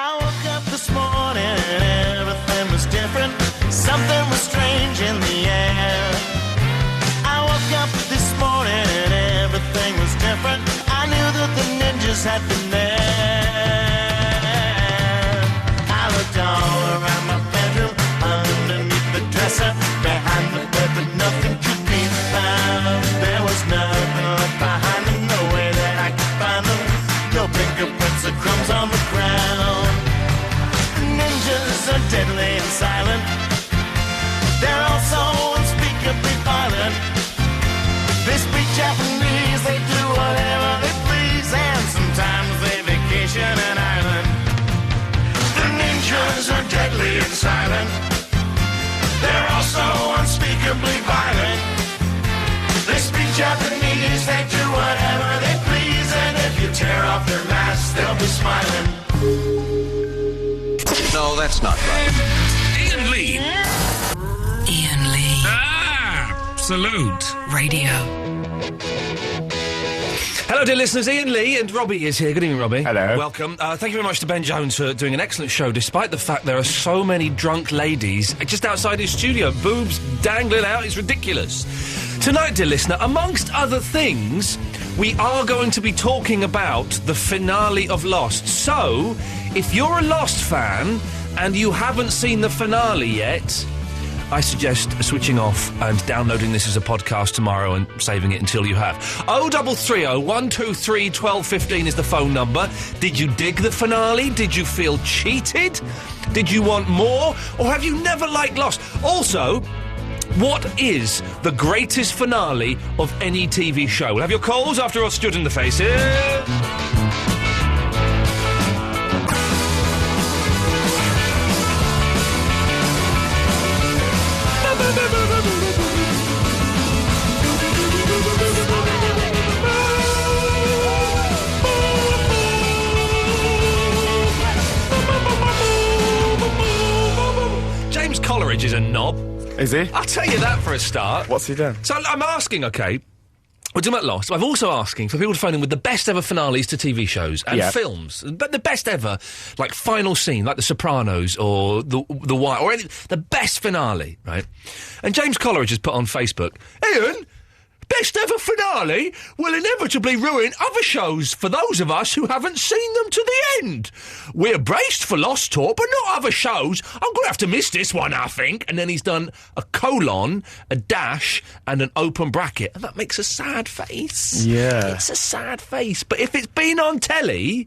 I woke up this morning and everything was different. Something was strange in the air. I woke up this morning and everything was different. I knew that the ninjas had been there. I looked all around my bedroom, underneath the dresser, behind the bed, but nothing could be found. There was nothing left behind them, no way that I could find them. No fingerprints or crumbs on the ground. Ninjas are deadly and silent. They're also unspeakably violent. They speak Japanese, they do whatever they please, and sometimes they vacation in Ireland. The ninjas are deadly and silent. They're also unspeakably violent. They speak Japanese, they do whatever they please, and if you tear off their masks, they'll be smiling. No, that's not right. Iain Lee. Iain Lee. Absolute Radio. Hello, dear listeners. Iain Lee and Robbie is here. Good evening, Robbie. Hello. Welcome. Thank you very much to Ben Jones for doing an excellent show, despite the fact there are so many drunk ladies just outside his studio. Boobs dangling out. It's ridiculous. Tonight, dear listener, amongst other things, we are going to be talking about the finale of Lost. So, if you're a Lost fan and you haven't seen the finale yet, I suggest switching off and downloading this as a podcast tomorrow and saving it until you have. 0330 123 1215 is the phone number. Did you dig the finale? Did you feel cheated? Did you want more? Or have you never liked Lost? Also, what is the greatest finale of any TV show? We'll have your calls after all stood in the face here. James Coleridge is a knob. Is he? I'll tell you that for a start. What's he done? So I'm asking, OK, we're talking about Lost. I'm also asking for people to phone in with the best ever finales to TV shows and films. But the best ever, like final scene, like The Sopranos or The Wire, or the best finale, right? And James Coleridge has put on Facebook, Iain, best ever finale will inevitably ruin other shows for those of us who haven't seen them to the end. We're braced for Lost talk, but not other shows. I'm going to have to miss this one, I think. And then he's done a colon, a dash, and an open bracket. And that makes a sad face. Yeah. It's a sad face. But if it's been on telly...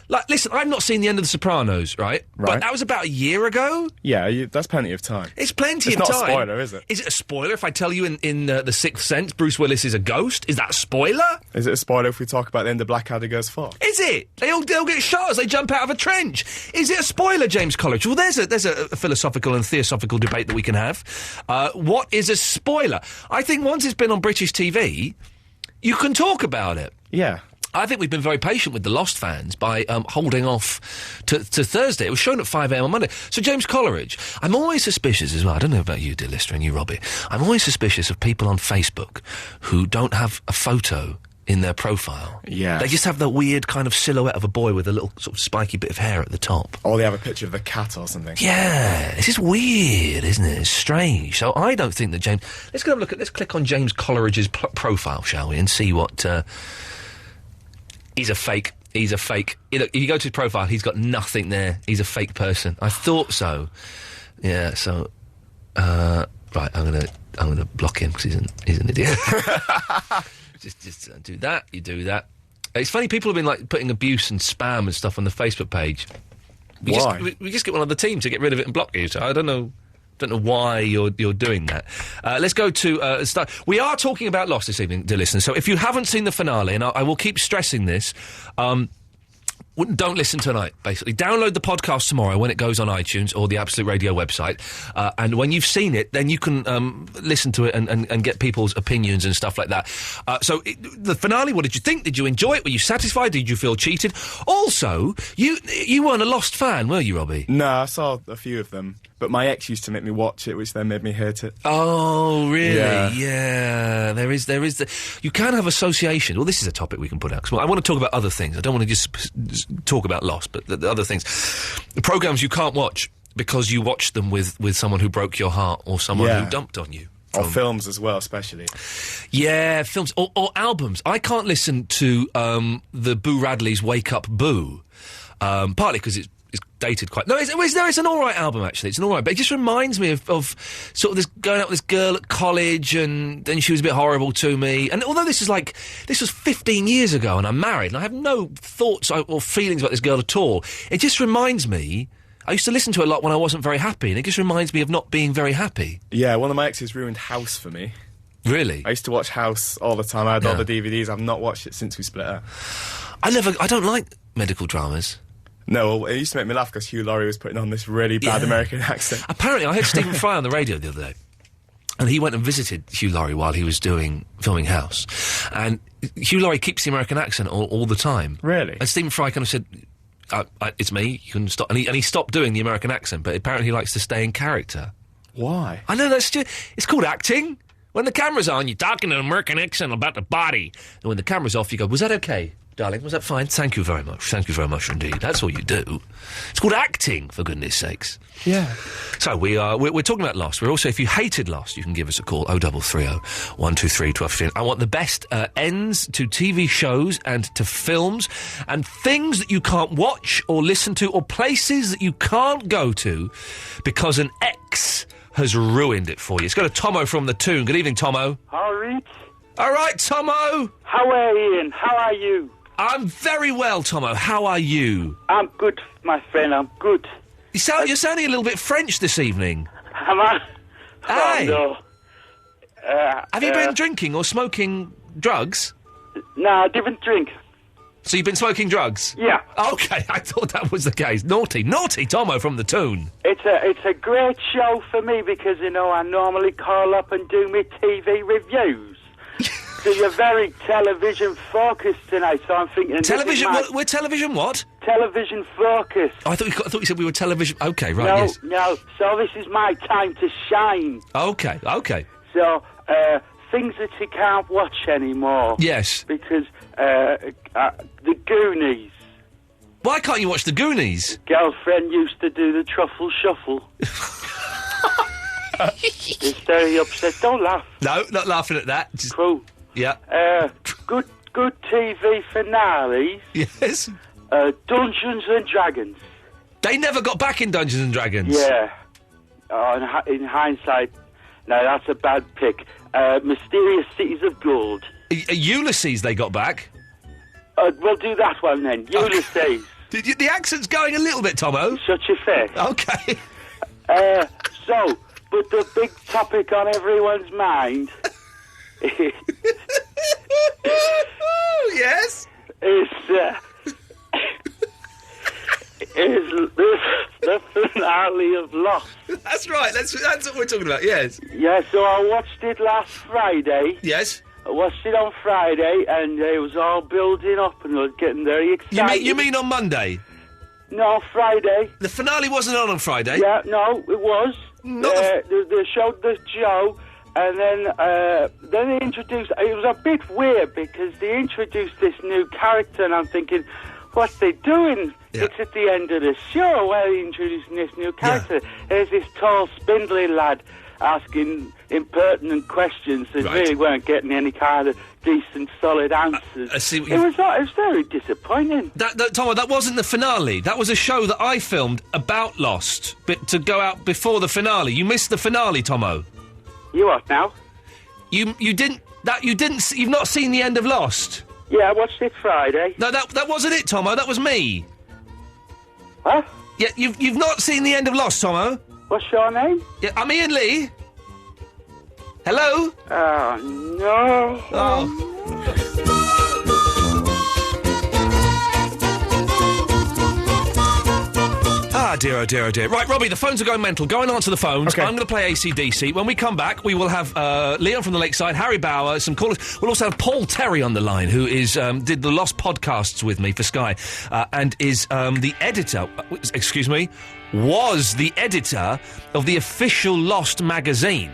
Like, listen, I've not seen the end of The Sopranos, right? But that was about a year ago. Yeah, that's plenty of time. It's plenty of time. It's not a spoiler, is it? Is it a spoiler if I tell you in The Sixth Sense Bruce Willis is a ghost? Is that a spoiler? Is it a spoiler if we talk about the end of Blackadder Goes Far? Is it? They'll get shot as they jump out of a trench. Is it a spoiler, James Coleridge? Well, there's a philosophical and theosophical debate that we can have. What is a spoiler? I think once it's been on British TV, you can talk about it. Yeah. I think we've been very patient with the Lost fans by holding off to Thursday. It was shown at 5 a.m. on Monday. So, James Coleridge, I'm always suspicious as well. I don't know about you, dear listener, and you, Robbie. I'm always suspicious of people on Facebook who don't have a photo in their profile. Yeah. They just have the weird kind of silhouette of a boy with a little sort of spiky bit of hair at the top. Or they have a picture of a cat or something. Yeah. It's just weird, isn't it? It's strange. So I don't think that James... Let's go have a look at... Let's click on James Coleridge's profile, shall we, and see what... He's a fake. Look, if you go to his profile, he's got nothing there. He's a fake person. I thought so. Yeah, so... right, I'm gonna block him because he's an idiot. just do that, you do that. It's funny, people have been, like, putting abuse and spam and stuff on the Facebook page. Why? We just get one of the team to get rid of it and block you, so I don't know why you're doing that. Let's go to start. We are talking about Lost this evening, dear listeners. So if you haven't seen the finale, and I will keep stressing this, don't listen tonight, basically. Download the podcast tomorrow when it goes on iTunes or the Absolute Radio website. And when you've seen it, then you can listen to it and get people's opinions and stuff like that. The finale, what did you think? Did you enjoy it? Were you satisfied? Did you feel cheated? Also, you weren't a Lost fan, were you, Robbie? No, I saw a few of them. But my ex used to make me watch it, which then made me hate it. Oh, really? Yeah. There is you can have association. Well, this is a topic we can put out. 'Cause I want to talk about other things. I don't want to just talk about Lost, but the other things. Programmes you can't watch because you watched them with someone who broke your heart or someone who dumped on you. Or films as well, especially. Yeah, films or albums. I can't listen to the Boo Radley's Wake Up Boo, partly because it's dated quite... No, it's an all right album, actually. It's an all right... But it just reminds me of sort of this going out with this girl at college and then she was a bit horrible to me. And although this was 15 years ago and I'm married and I have no thoughts or feelings about this girl at all, it just reminds me... I used to listen to it a lot when I wasn't very happy, and it just reminds me of not being very happy. Yeah, one of my exes ruined House for me. Really? I used to watch House all the time. I had all the DVDs. I've not watched it since we split up. I don't like medical dramas. No, it used to make me laugh because Hugh Laurie was putting on this really bad American accent. Apparently, I heard Stephen Fry on the radio the other day, and he went and visited Hugh Laurie while he was filming House. And Hugh Laurie keeps the American accent all the time. Really? And Stephen Fry kind of said... it's me, you can stop. And he stopped doing the American accent, but apparently he likes to stay in character. Why? I know, it's called acting. When the camera's on, you're talking an American accent about the body. And when the camera's off, you go, was that okay, darling? Was that fine? Thank you very much. Thank you very much indeed. That's all you do. It's called acting, for goodness sakes. Yeah. So we're talking about Lost. We're also, if you hated Lost, you can give us a call, 0330 123 1215. I want the best ends to TV shows and to films and things that you can't watch or listen to or places that you can't go to because an ex has ruined it for you. It's got a Tomo from the Toon. Good evening, Tomo. All right. All right, Tomo. How are you, Ian? How are you? I'm very well, Tomo. How are you? I'm good, my friend. I'm good. You're sounding a little bit French this evening. Am I? Hey. Oh, no. Have you been drinking or smoking drugs? No, I didn't drink. So you've been smoking drugs? Yeah. Okay, I thought that was the case. Naughty Tomo from the Toon. It's a great show for me because, I normally call up and do my TV reviews. So you're very television-focused tonight, so I'm thinking... Television? We're television what? Television-focused. Oh, I thought you said we were television... Okay, right, yes. No, so this is my time to shine. Okay. So, things that you can't watch anymore. Yes. Because, the Goonies. Why can't you watch the Goonies? Girlfriend used to do the truffle shuffle. It's very upset. Don't laugh. No, not laughing at that. Just... Cool. Yeah. Good TV finales. Yes. Dungeons and Dragons. They never got back in Dungeons and Dragons. Yeah. In hindsight, no, that's a bad pick. Mysterious Cities of Gold. Ulysses they got back. We'll do that one then. Ulysses. The accent's going a little bit, Tomo. Shut your face. Okay. But the big topic on everyone's mind... Yes? Is the finale of Lost. That's right, that's what we're talking about, yes. Yeah, so I watched it last Friday. Yes. I watched it on Friday, and it was all building up, and I was getting very excited. You mean on Monday? No, Friday. The finale wasn't on Friday? Yeah, no, it was. They showed the show, and then they introduced... It was a bit weird, because they introduced this new character, and I'm thinking, what's they doing? Yeah. It's at the end of the show where they're introducing this new character. Yeah. There's this tall, spindly lad asking impertinent questions that really weren't getting any kind of decent, solid answers. I see what it was very disappointing. Tomo, that wasn't the finale. That was a show that I filmed about Lost, but to go out before the finale. You missed the finale, Tomo. You what now? You've not seen the end of Lost. Yeah, I watched it Friday. No, that wasn't it, Tomo. That was me. Huh? Yeah, you've not seen the end of Lost, Tomo. What's your name? Yeah, I'm Iain Lee. Hello? Oh, no. Oh. Ah, dear, oh dear, oh dear. Right, Robbie, the phones are going mental. Go and answer the phones. Okay. I'm going to play AC/DC. When we come back, we will have Leon from the Lakeside, Harry Bauer, some callers. We'll also have Paul Terry on the line, who is did the Lost podcasts with me for Sky, and is the editor, was the editor of the official Lost magazine.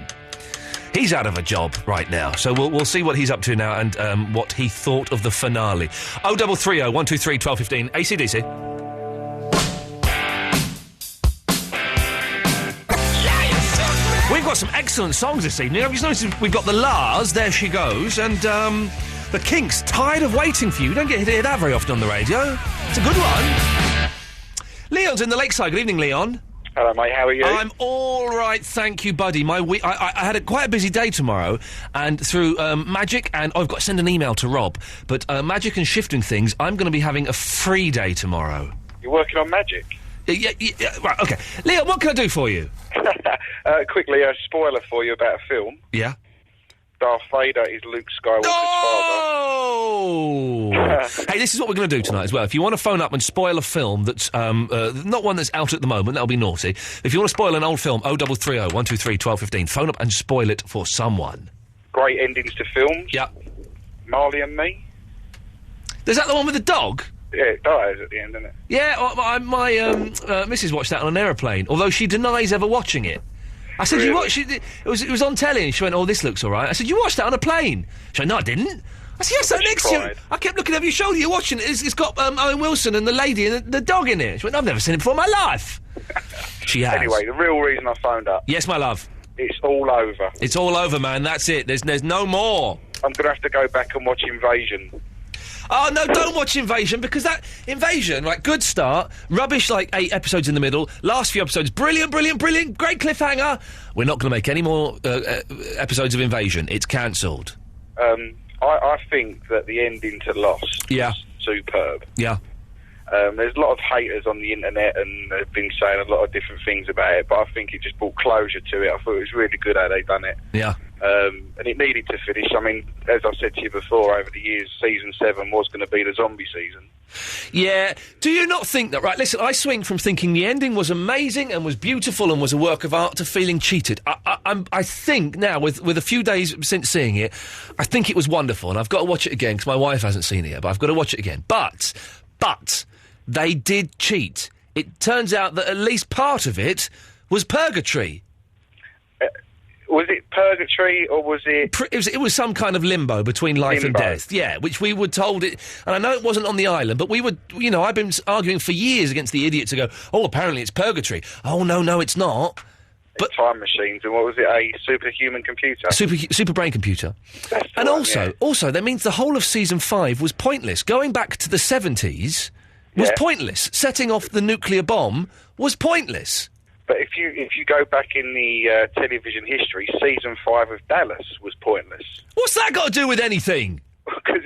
He's out of a job right now, so we'll see what he's up to now and what he thought of the finale. 0330 123 1215 AC/DC. got some excellent songs this evening. I've just noticed we've got the Lars, There She Goes, and the Kinks, Tired of Waiting For You. You don't get to hear that very often on the radio. It's a good one. Leon's in the Lakeside. Good evening, Leon. Hello, mate. How are you? I'm all right, thank you, buddy. My week, I had quite a busy day tomorrow, and through magic, and I've got to send an email to Rob, but magic and shifting things, I'm going to be having a free day tomorrow. You're working on magic? Yeah, right, okay. Leon, what can I do for you? Quickly, a spoiler for you about a film. Yeah? Darth Vader is Luke Skywalker's father. Hey, this is what we're going to do tonight as well. If you want to phone up and spoil a film that's not one that's out at the moment, that'll be naughty. If you want to spoil an old film, 0330 123 1215, phone up and spoil it for someone. Great endings to films. Yeah. Marley and Me. Is that the one with the dog? Yeah, it dies at the end, doesn't it? Yeah, my missus watched that on an aeroplane, although she denies ever watching it. I said, Really? you watched it? It was on telly, and she went, oh, this looks all right. I said, you watched that on a plane? She went, no, I didn't. I said, yes, that next to you. cried. I kept looking over your shoulder, you're watching it. It's got Owen Wilson and the lady and the dog in it. She went, I've never seen it before in my life. She has. Anyway, the real reason I phoned up, Yes, my love. it's all over. It's all over, man. That's it. There's no more. I'm going to have to go back and watch Invasion. Oh, no, don't watch Invasion, because that Invasion, like, good start, rubbish, like, 8 episodes in the middle, last few episodes, brilliant, great cliffhanger. We're not going to make any more episodes of Invasion. It's cancelled. I think that the ending to Lost Yeah. was superb. Yeah. There's a lot of haters on the internet, and they've been saying a lot of different things about it, but I think it just brought closure to it. I thought it was really good how they done it. Yeah. And it needed to finish. I mean, as I've said to you before, over the years, season 7 was going to be the zombie season. Yeah. Do you not think that... Right, listen, I swing from thinking the ending was amazing and was beautiful and was a work of art to feeling cheated. I think now, with a few days since seeing it, I think it was wonderful, and I've got to watch it again, because my wife hasn't seen it yet, but I've got to watch it again. But... they did cheat. It turns out that at least part of it was purgatory. Was it purgatory, or was it... It was some kind of limbo between life and death. Yeah, which we were told it... And I know it wasn't on the island, but we would... You know, I've been arguing for years against the idiots who go, oh, apparently it's purgatory. Oh, no, it's not. But time machines, and what was it, a superhuman computer? Super brain computer. That's the And one, also, that means the whole of season 5 was pointless. Going back to the 70s was pointless. Setting off the nuclear bomb was pointless. But if you go back in the television history, season 5 of Dallas was pointless. What's that got to do with anything? Because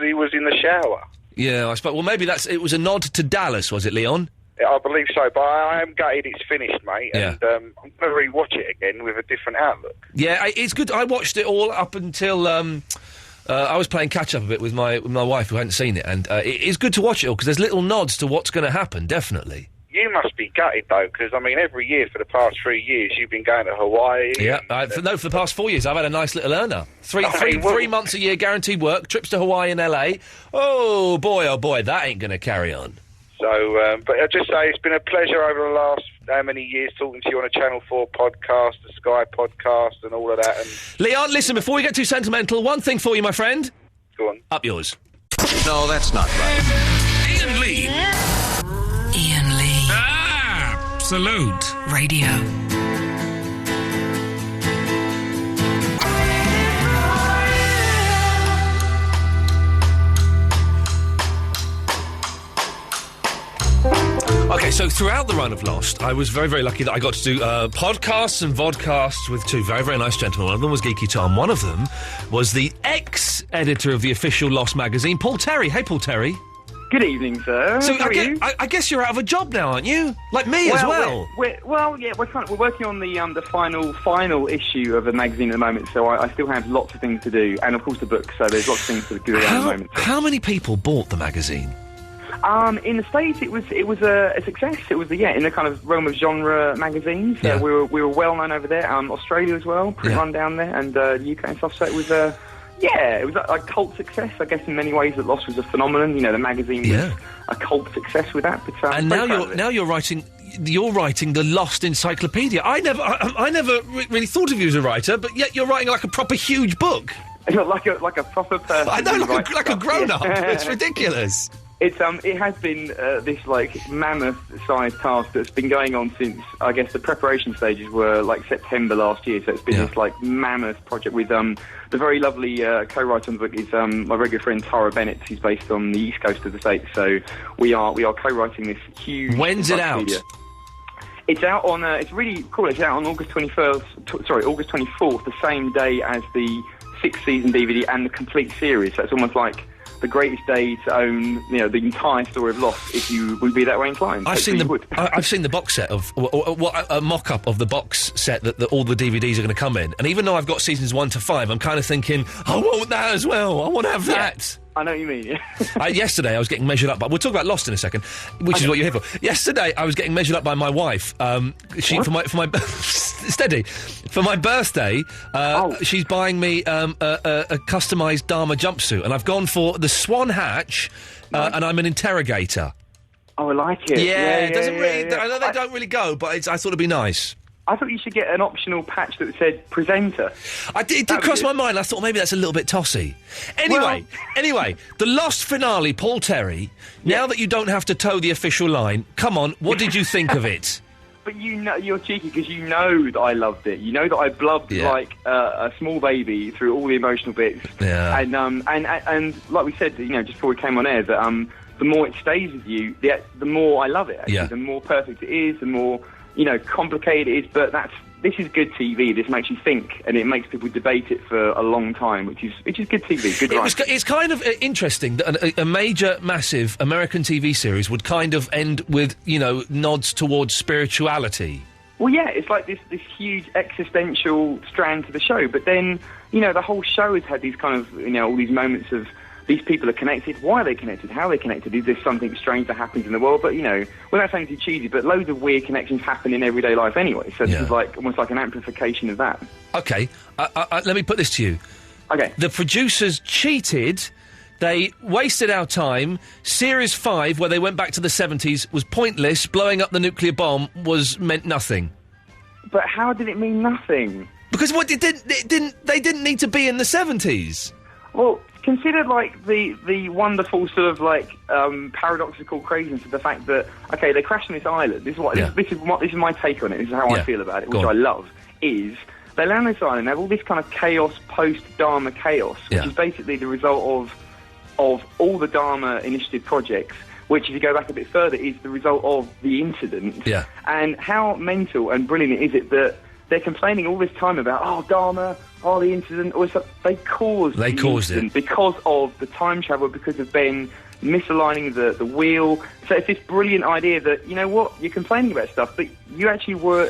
he was in the shower. Yeah, I suppose. Well, maybe it was a nod to Dallas, was it, Leon? I believe so, but I am gutted it's finished, mate. Yeah. And I'm going to rewatch it again with a different outlook. Yeah, it's good. I watched it all up until I was playing catch up a bit with my wife who hadn't seen it, and it's good to watch it all because there's little nods to what's going to happen. Definitely. You must be gutted though, because I mean, every year for the past 3 years, you've been going to Hawaii. Yeah, for the past 4 years, I've had a nice little earner. Three months a year, guaranteed work, trips to Hawaii and LA. Oh boy, that ain't going to carry on. So, but I'll just say it's been a pleasure over the last how many years talking to you on a Channel 4 podcast, the Sky podcast, and all of that. And Leon, listen, before we get too sentimental, one thing for you, my friend. Go on. Up yours. No, that's not right. Iain Lee. Iain Lee. Absolute. Radio. Okay, so throughout the run of Lost, I was very, very lucky that I got to do podcasts and vodcasts with two very, very nice gentlemen. One of them was Geeky Tom. One of them was the ex-editor of the official Lost magazine, Paul Terry. Hey, Paul Terry. Good evening, sir. So How are you? I guess you're out of a job now, aren't you? Like me as well. We're working on the final issue of the magazine at the moment, so I still have lots of things to do, and of course the book. So there's lots of things to do at the moment. So. How many people bought the magazine? In the States, it was a success. It was in the kind of realm of genre magazines. Yeah. We were well known over there. Australia as well, pretty run down there, and UK and stuff. So it was it was a cult success, I guess, in many ways. That Lost was a phenomenon. You know, the magazine was a cult success with that. But and now you're writing the Lost Encyclopedia. I never really thought of you as a writer, but yet you're writing like a proper huge book. like a proper person. I know, like a grown up. It's ridiculous. It has been this like mammoth-sized task that's been going on since, I guess, the preparation stages were like September last year. So it's been this like mammoth project with the very lovely co-writer on the book is my very good friend Tara Bennett, who's based on the east coast of the States. So we are co-writing this huge. When's it out? It's out on. It's really cool. It's out on August 24th, the same day as the 6th season DVD and the complete series. So it's almost like the greatest day to own, the entire story of Lost, if you would be that way inclined. I've seen the box set of a mock-up of the box set that all the DVDs are going to come in, and even though I've got seasons 1 to 5, I'm kind of thinking, I want that as well. I want to have that. I know what you mean. Yeah. Yesterday, I was getting measured up. We'll talk about Lost in a second, which is what you're here for. Yesterday, I was getting measured up by my wife. For my steady for my birthday. She's buying me a customised Dharma jumpsuit, and I've gone for the Swan Hatch, and I'm an interrogator. Oh, I like it. Yeah, it doesn't really. I know they don't really go, but I thought it'd be nice. I thought you should get an optional patch that said presenter. It did cross my mind. I thought maybe that's a little bit tossy. Anyway, the Lost finale, Paul Terry, now that you don't have to toe the official line, come on, what did you think of it? But you're cheeky because you know that I loved it. You know that I blubbed like a small baby through all the emotional bits. Yeah. And like we said, just before we came on air, that the more it stays with you, the more I love it. Actually. Yeah. The more perfect it is, the more complicated it is, but this is good TV. This makes you think, and it makes people debate it for a long time, which is good TV. Good writing. It's kind of interesting that a major, massive American TV series would kind of end with, nods towards spirituality. Well, yeah, it's like this huge existential strand to the show, but then, the whole show has had these kind of, all these moments of these people are connected. Why are they connected? How are they connected? Is there something strange that happens in the world? But, without saying too cheesy, but loads of weird connections happen in everyday life anyway. So this is almost like an amplification of that. Okay, let me put this to you. Okay. The producers cheated. They wasted our time. Series 5, where they went back to the 70s, was pointless. Blowing up the nuclear bomb meant nothing. But how did it mean nothing? Because they didn't need to be in the 70s. Well, consider like the wonderful sort of like paradoxical craziness of the fact that they crashed on this island. This is my take on it. This is how I feel about it, which I love. Is they land on this island, they have all this kind of chaos post Dharma chaos, which is basically the result of all the Dharma Initiative projects. Which, if you go back a bit further, is the result of the incident. Yeah. And how mental and brilliant is it that they're complaining all this time about, Dharma, the incident, or they caused it because of the time travel, because of Ben misaligning the wheel. So it's this brilliant idea that, you're complaining about stuff, but you actually were,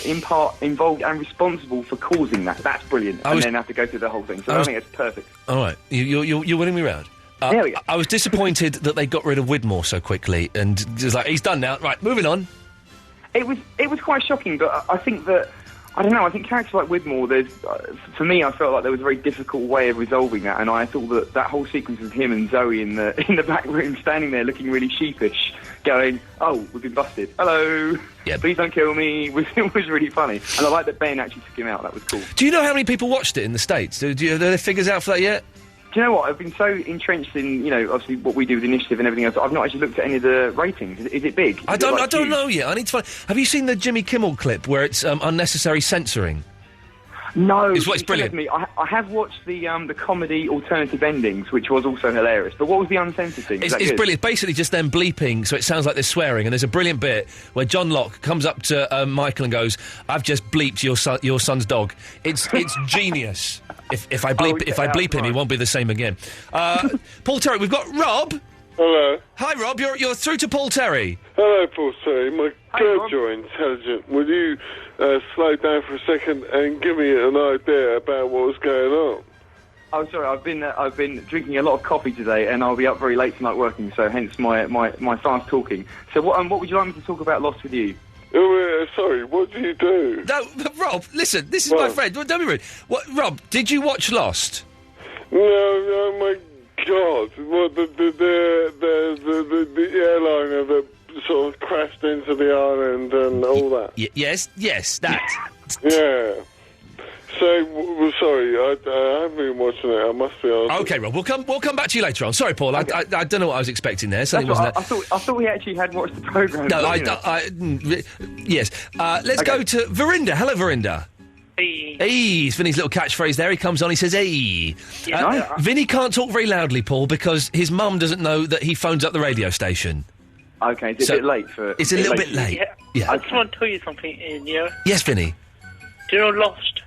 in part involved and responsible for causing that. That's brilliant. And then have to go through the whole thing. So I think it's perfect. All right. You're winning me round. There we go. I was disappointed that they got rid of Widmore so quickly, and just like, he's done now. Right, moving on. It was quite shocking, but I think that, I don't know, I think characters like Widmore, for me, I felt like there was a very difficult way of resolving that, and I thought that whole sequence of him and Zoe in the back room, standing there looking really sheepish, going, we've been busted. Hello. Yep. Please don't kill me. It was really funny. And I like that Ben actually took him out. That was cool. Do you know how many people watched it in the States? Are there figures out for that yet? Do you know what? I've been so entrenched in, obviously what we do with Initiative and everything else. I've not actually looked at any of the ratings. Is it big? I don't know yet. I need to find. Have you seen the Jimmy Kimmel clip where it's unnecessary censoring? No, it's brilliant. I have watched the comedy alternative endings, which was also hilarious. But what was the uncensored thing? It's brilliant. Basically, just them bleeping, so it sounds like they're swearing. And there's a brilliant bit where John Locke comes up to Michael and goes, "I've just bleeped your son's dog." It's genius. If I bleep him, he won't be the same again. Paul Terry, we've got Rob. Hello. Hi, Rob. You're through to Paul Terry. Hello, Paul Terry. My God, you're intelligent. Will you slow down for a second and give me an idea about what was going on? Oh, sorry. I've been drinking a lot of coffee today, and I'll be up very late tonight working. So hence my fast talking. So what would you like me to talk about Lost with you? Sorry, what do you do? No, Rob, listen, this is my friend. Don't be rude. Rob, did you watch Lost? No, my God. What, the airliner that sort of crashed into the island and all that? Yes, that. Yeah. So, sorry, I haven't been watching it. I must be honest. Okay, Rob, we'll come back to you later on. Sorry, Paul, I don't know what I was expecting there. Something wasn't I thought we actually had watched the programme. No, yes. Let's go to Verinda. Hello, Verinda. Hey. Hey, it's Vinny's little catchphrase there. He comes on, he says, hey. Vinny can't talk very loudly, Paul, because his mum doesn't know that he phones up the radio station. Okay, it's a bit late for... It's a little bit late. Yeah. I just want to tell you something, Ian, Yes, Vinny? Do you know Lost?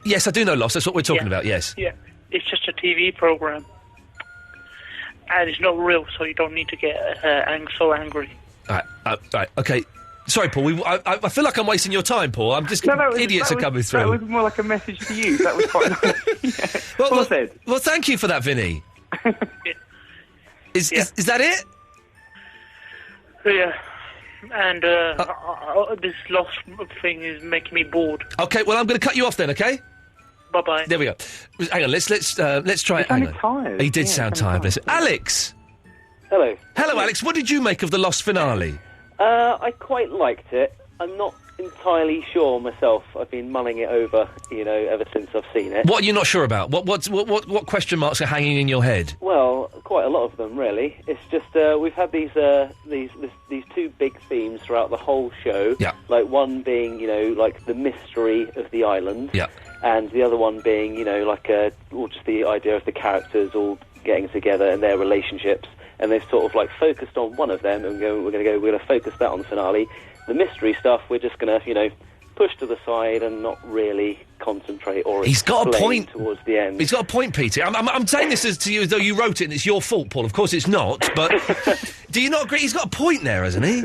Yes, I do know Lost. That's what we're talking about, yes. Yeah. It's just a TV programme. And it's not real, so you don't need to get so angry. Right, okay. Sorry, Paul. I feel like I'm wasting your time, Paul. I'm just... idiots are coming through. That was more like a message to you. That was quite nice. Well, thank you for that, Vinny. Is that it? Yeah. And this Lost thing is making me bored. Okay, well, I'm going to cut you off then, okay? Bye-bye. There we go. Hang on, let's try it. He sounded tired. He did sound tired. Bless him. Alex! Hello. Hello, Alex. What did you make of the Lost finale? I quite liked it. I'm not entirely sure myself. I've been mulling it over, ever since I've seen it. What are you not sure about? What question marks are hanging in your head? Well, quite a lot of them, really. It's just we've had these two big themes throughout the whole show. Yeah. Like one being, like the mystery of the island. Yeah. And the other one being, just the idea of the characters all getting together and their relationships. And they've sort of like focused on one of them, and we're going to focus that on the finale. The mystery stuff, we're just going to, push to the side and not really concentrate or He's got a point towards the end. He's got a point, Peter. I'm saying this to you as though you wrote it and it's your fault, Paul. Of course it's not, but do you not agree? He's got a point there, hasn't he?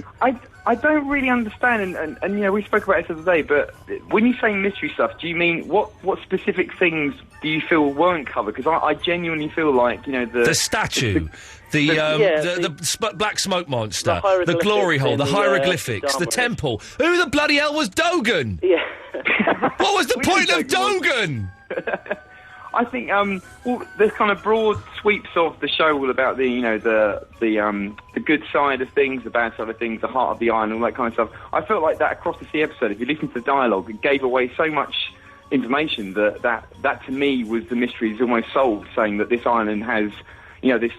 I don't really understand, and we spoke about it the other day, but when you say mystery stuff, do you mean what specific things do you feel weren't covered? Because I genuinely feel like, the statue, the black smoke monster, the glory hole, the hieroglyphics, the temple. Who the bloody hell was Dogan? Yeah. What was the point of Dogan? I think the kind of broad sweeps of the show all about the good side of things, the bad side of things, the heart of the island, all that kind of stuff. I felt like that across the episode. If you listen to the dialogue, it gave away so much information that to me was the mystery is almost solved, saying that this island has this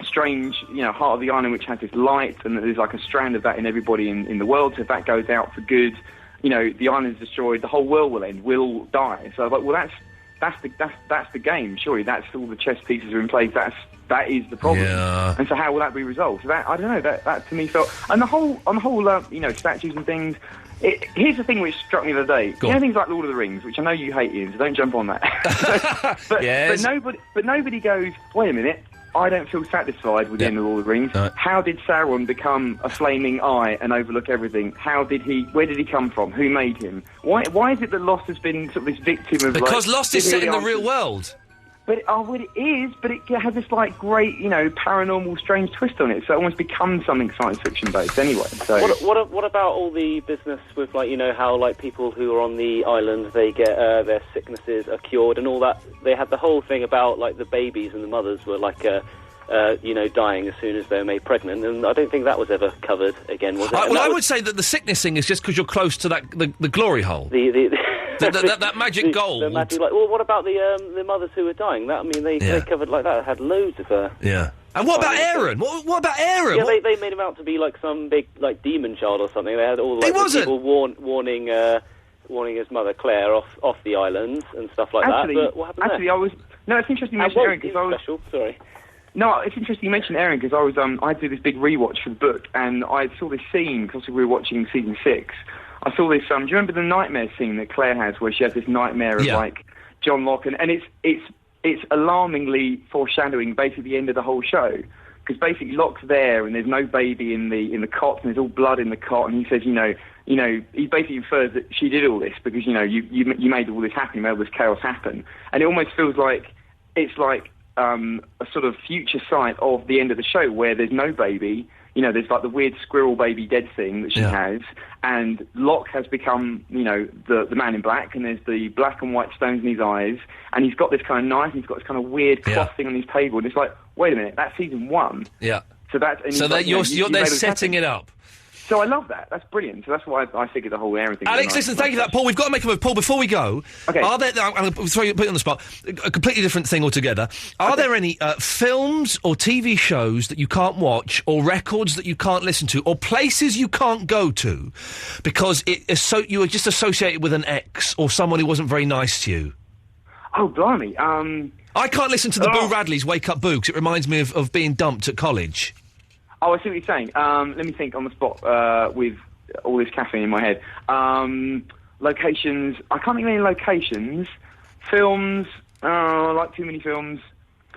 strange heart of the island which has this light, and that there's like a strand of that in everybody in the world. So if that goes out for good, the island's destroyed, the whole world will end, we'll die. So I was like, well, that's the game. Surely that's all the chess pieces are in place. That is the problem. Yeah. And so how will that be resolved? So that, I don't know. That to me felt, and the whole statues and things. Here's the thing which struck me the other day. Things like Lord of the Rings, which I know you hate, Ian, so don't jump on that. but nobody goes, wait a minute, I don't feel satisfied with the end of Lord of the Rings. How did Sauron become a flaming eye and overlook everything? Where did he come from? Who made him? Why is it that Lost has been sort of this victim of because Lost is set in the real world. But it is, but it has this like great, paranormal, strange twist on it. So it almost becomes something science fiction based anyway. So what about all the business with how people who are on the island, they get their sicknesses are cured and all that? They had the whole thing about the babies and the mothers were dying as soon as they were made pregnant, and I don't think that was ever covered again, was it? I would say that the sickness thing is just because you're close to the glory hole. That magic gold. The magic, what about the mothers who were dying? They covered that. Had loads of Yeah. And what about Aaron? What about Aaron? Yeah, they made him out to be some big demon child or something. They had all the people warning his mother Claire off the island and stuff like that. But what happened there? It's interesting you mentioned Aaron because I was special. Sorry. No, it's interesting you mentioned Aaron because I was I did this big rewatch for the book and I saw this scene because we were watching season 6. I saw this. Do you remember the nightmare scene that Claire has, where she has this nightmare of John Locke, and it's alarmingly foreshadowing basically the end of the whole show, because basically Locke's there and there's no baby in the cot and there's all blood in the cot, and he says, he basically infers that she did all this because you made all this happen, you made all this chaos happen, and it almost feels like it's like a sort of future sight of the end of the show where there's no baby. There's the weird squirrel baby dead thing that she has, and Locke has become, the man in black, and there's the black and white stones in his eyes, and he's got this kind of knife, and he's got this kind of weird cloth thing on his table, and it's like, wait a minute, that's season 1. Yeah. So that's... they're setting it up. So I love that. That's brilliant. So that's why I figured the whole Aaron thing. Alex, listen, thank you for that. Paul, we've got to make a move. Paul, before we go, Okay. are there... I'm going to put you on the spot. A completely different thing altogether. Are there any films or TV shows that you can't watch, or records that you can't listen to, or places you can't go to because you were just associated with an ex or someone who wasn't very nice to you? Oh, blimey. I can't listen to the Boo Radleys Wake Up Boo because it reminds me of being dumped at college. Oh, I see what you're saying. Let me think on the spot with all this caffeine in my head. Locations. I can't think of any locations. Films. I like too many films.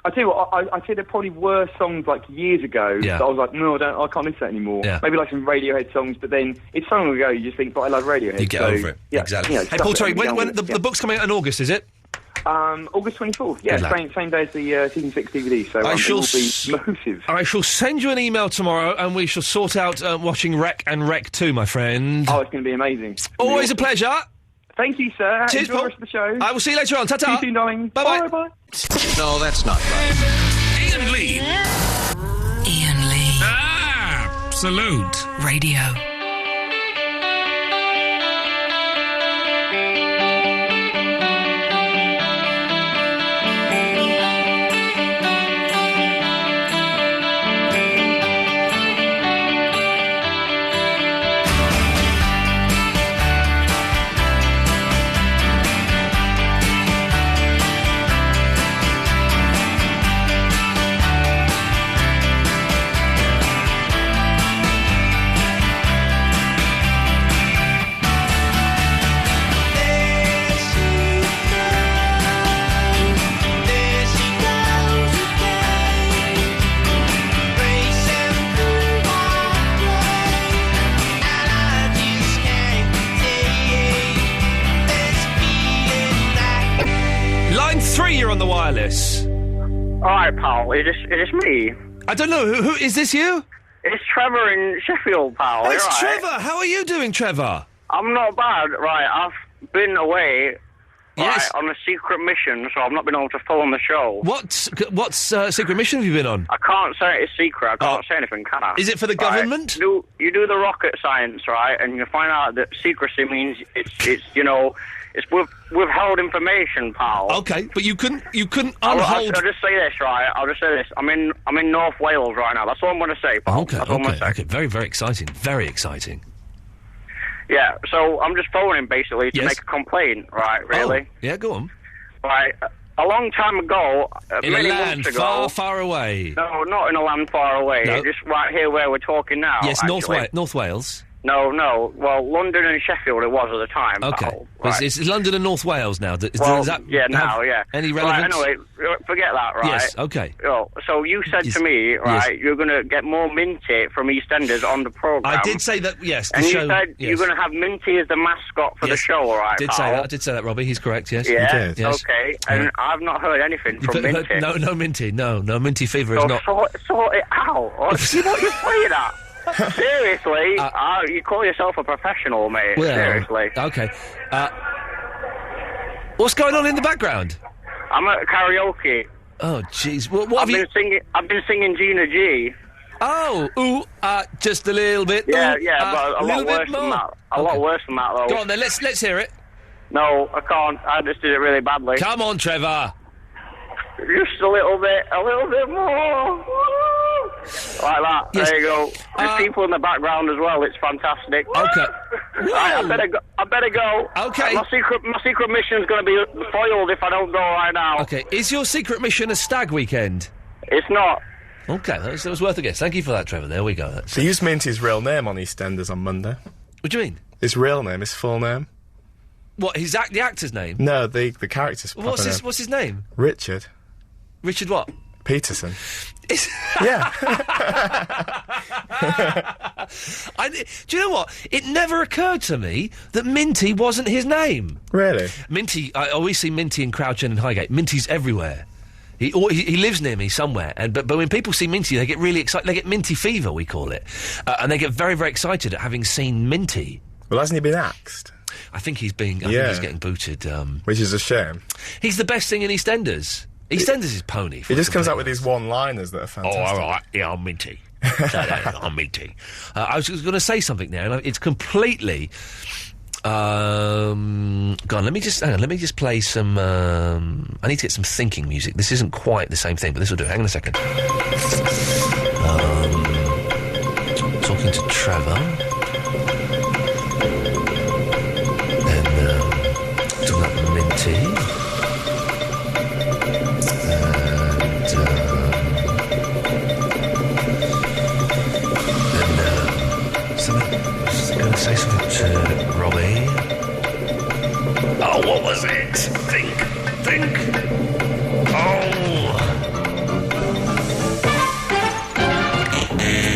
I tell you what, I say there probably were songs like years ago that I was like, no, I can't listen to that anymore. Yeah. Maybe like some Radiohead songs, but then it's so long ago you just think, but I love Radiohead. You get over it. Yeah, Exactly. You know, Hey, Paul, sorry, when the the book's coming out in August, is it? August 24th. Yeah, Good lad. same day as the Season 6 DVD, so it will be massive. I shall send you an email tomorrow and we shall sort out watching Rec and Rec 2, my friend. Oh, it's going to be amazing. Always a pleasure. Thank you, sir. Cheers, Enjoy Paul. the rest of the show. I will see you later on. Ta-ta. See you soon, darling. Bye-bye. Bye-bye. No, that's not right. Iain Lee. Iain Lee. Absolute. Radio. Line 3, you're on the wireless. Alright, pal, is this me? I don't know, who is this you? It's Trevor in Sheffield, pal. Oh, it's you're right. Trevor, how are you doing, Trevor? I'm not bad, right, I've been away, Yes. right, on a secret mission, so I've not been able to film the show. What secret mission have you been on? I can't say it's secret, I can't say anything, can I? Is it for the Right? government? You do the rocket science, right, and you find out that secrecy means it's you know, it's withheld information, pal. Okay, but you couldn't I'll unhold... just say this, right? I'll just say this. I'm in North Wales right now. That's all I'm going to say, pal. Okay, That's all I'm gonna say. okay, very, very exciting, very exciting. Yeah, so I'm just phoning basically to Yes. make a complaint, right? Really? Oh, yeah, go on. Right. A long time ago, In a many land months ago. far, far away. No, not in a land far away. No. Just right here where we're talking now. Yes, actually. North Wales. No. Well, London and Sheffield it was at the time. Okay. pal, Well, right. it's London and North Wales now. Does Well, that yeah, have now, yeah. any Right, relevance? anyway, forget that, right? Yes, okay. Oh, so you said to me, right, you're going to get more Minty from EastEnders on the programme. I did say that, yes. The And show, you said yes. you're going to have Minty as the mascot for the Yes, show, all right, Did pal? say that. I did say that, Robbie. He's correct. Yes. Yeah. Yes. Okay. And I've not heard anything from Minty. No Minty. No, Minty fever So is not. sort it out. See what you're playing at? Seriously, you call yourself a professional, mate. Well, Seriously. Okay. What's going on in the background? I'm at karaoke. Oh, jeez. What I've been singing. I've been singing Gina G. Oh, just a little bit. Yeah, ooh, yeah, but a lot little bit worse than more. that. A lot worse than that, though. Go on then. Let's hear it. No, I can't. I just did it really badly. Come on, Trevor. Just a little bit more. Like that. Yes. There you go. There's people in the background as well. It's fantastic. Okay. Right, I better go. Okay. My secret mission's going to be foiled if I don't go right now. Okay. Is your secret mission a stag weekend? It's not. Okay, that was worth a guess. Thank you for that, Trevor. There we go. That's They used Minty's real name on EastEnders on Monday. What do you mean? His real name, his full name. What, the actor's name? No, the character's proper What's name. his name? Richard Richard what? Peterson. Yeah. Do you know what? It never occurred to me that Minty wasn't his name. Really? Minty, I always see Minty in Crouch End and Highgate. Minty's everywhere. He lives near me somewhere, but when people see Minty, they get really excited. They get Minty fever, we call it, and they get very, very excited at having seen Minty. Well, hasn't he been axed? I think he's getting booted. Which is a shame. He's the best thing in EastEnders. EastEnders is pony. He just comes out with these one-liners that are fantastic. Oh, all right. Yeah, I'm minty. I'm minty. I was going to say something now, and it's completely... go on, let me just play some... I need to get some thinking music. This isn't quite the same thing, but this will do. Hang on a second. Talking to Trevor. Then, talking about Minty. Say something to Robbie. Oh, what was it? Think. Oh.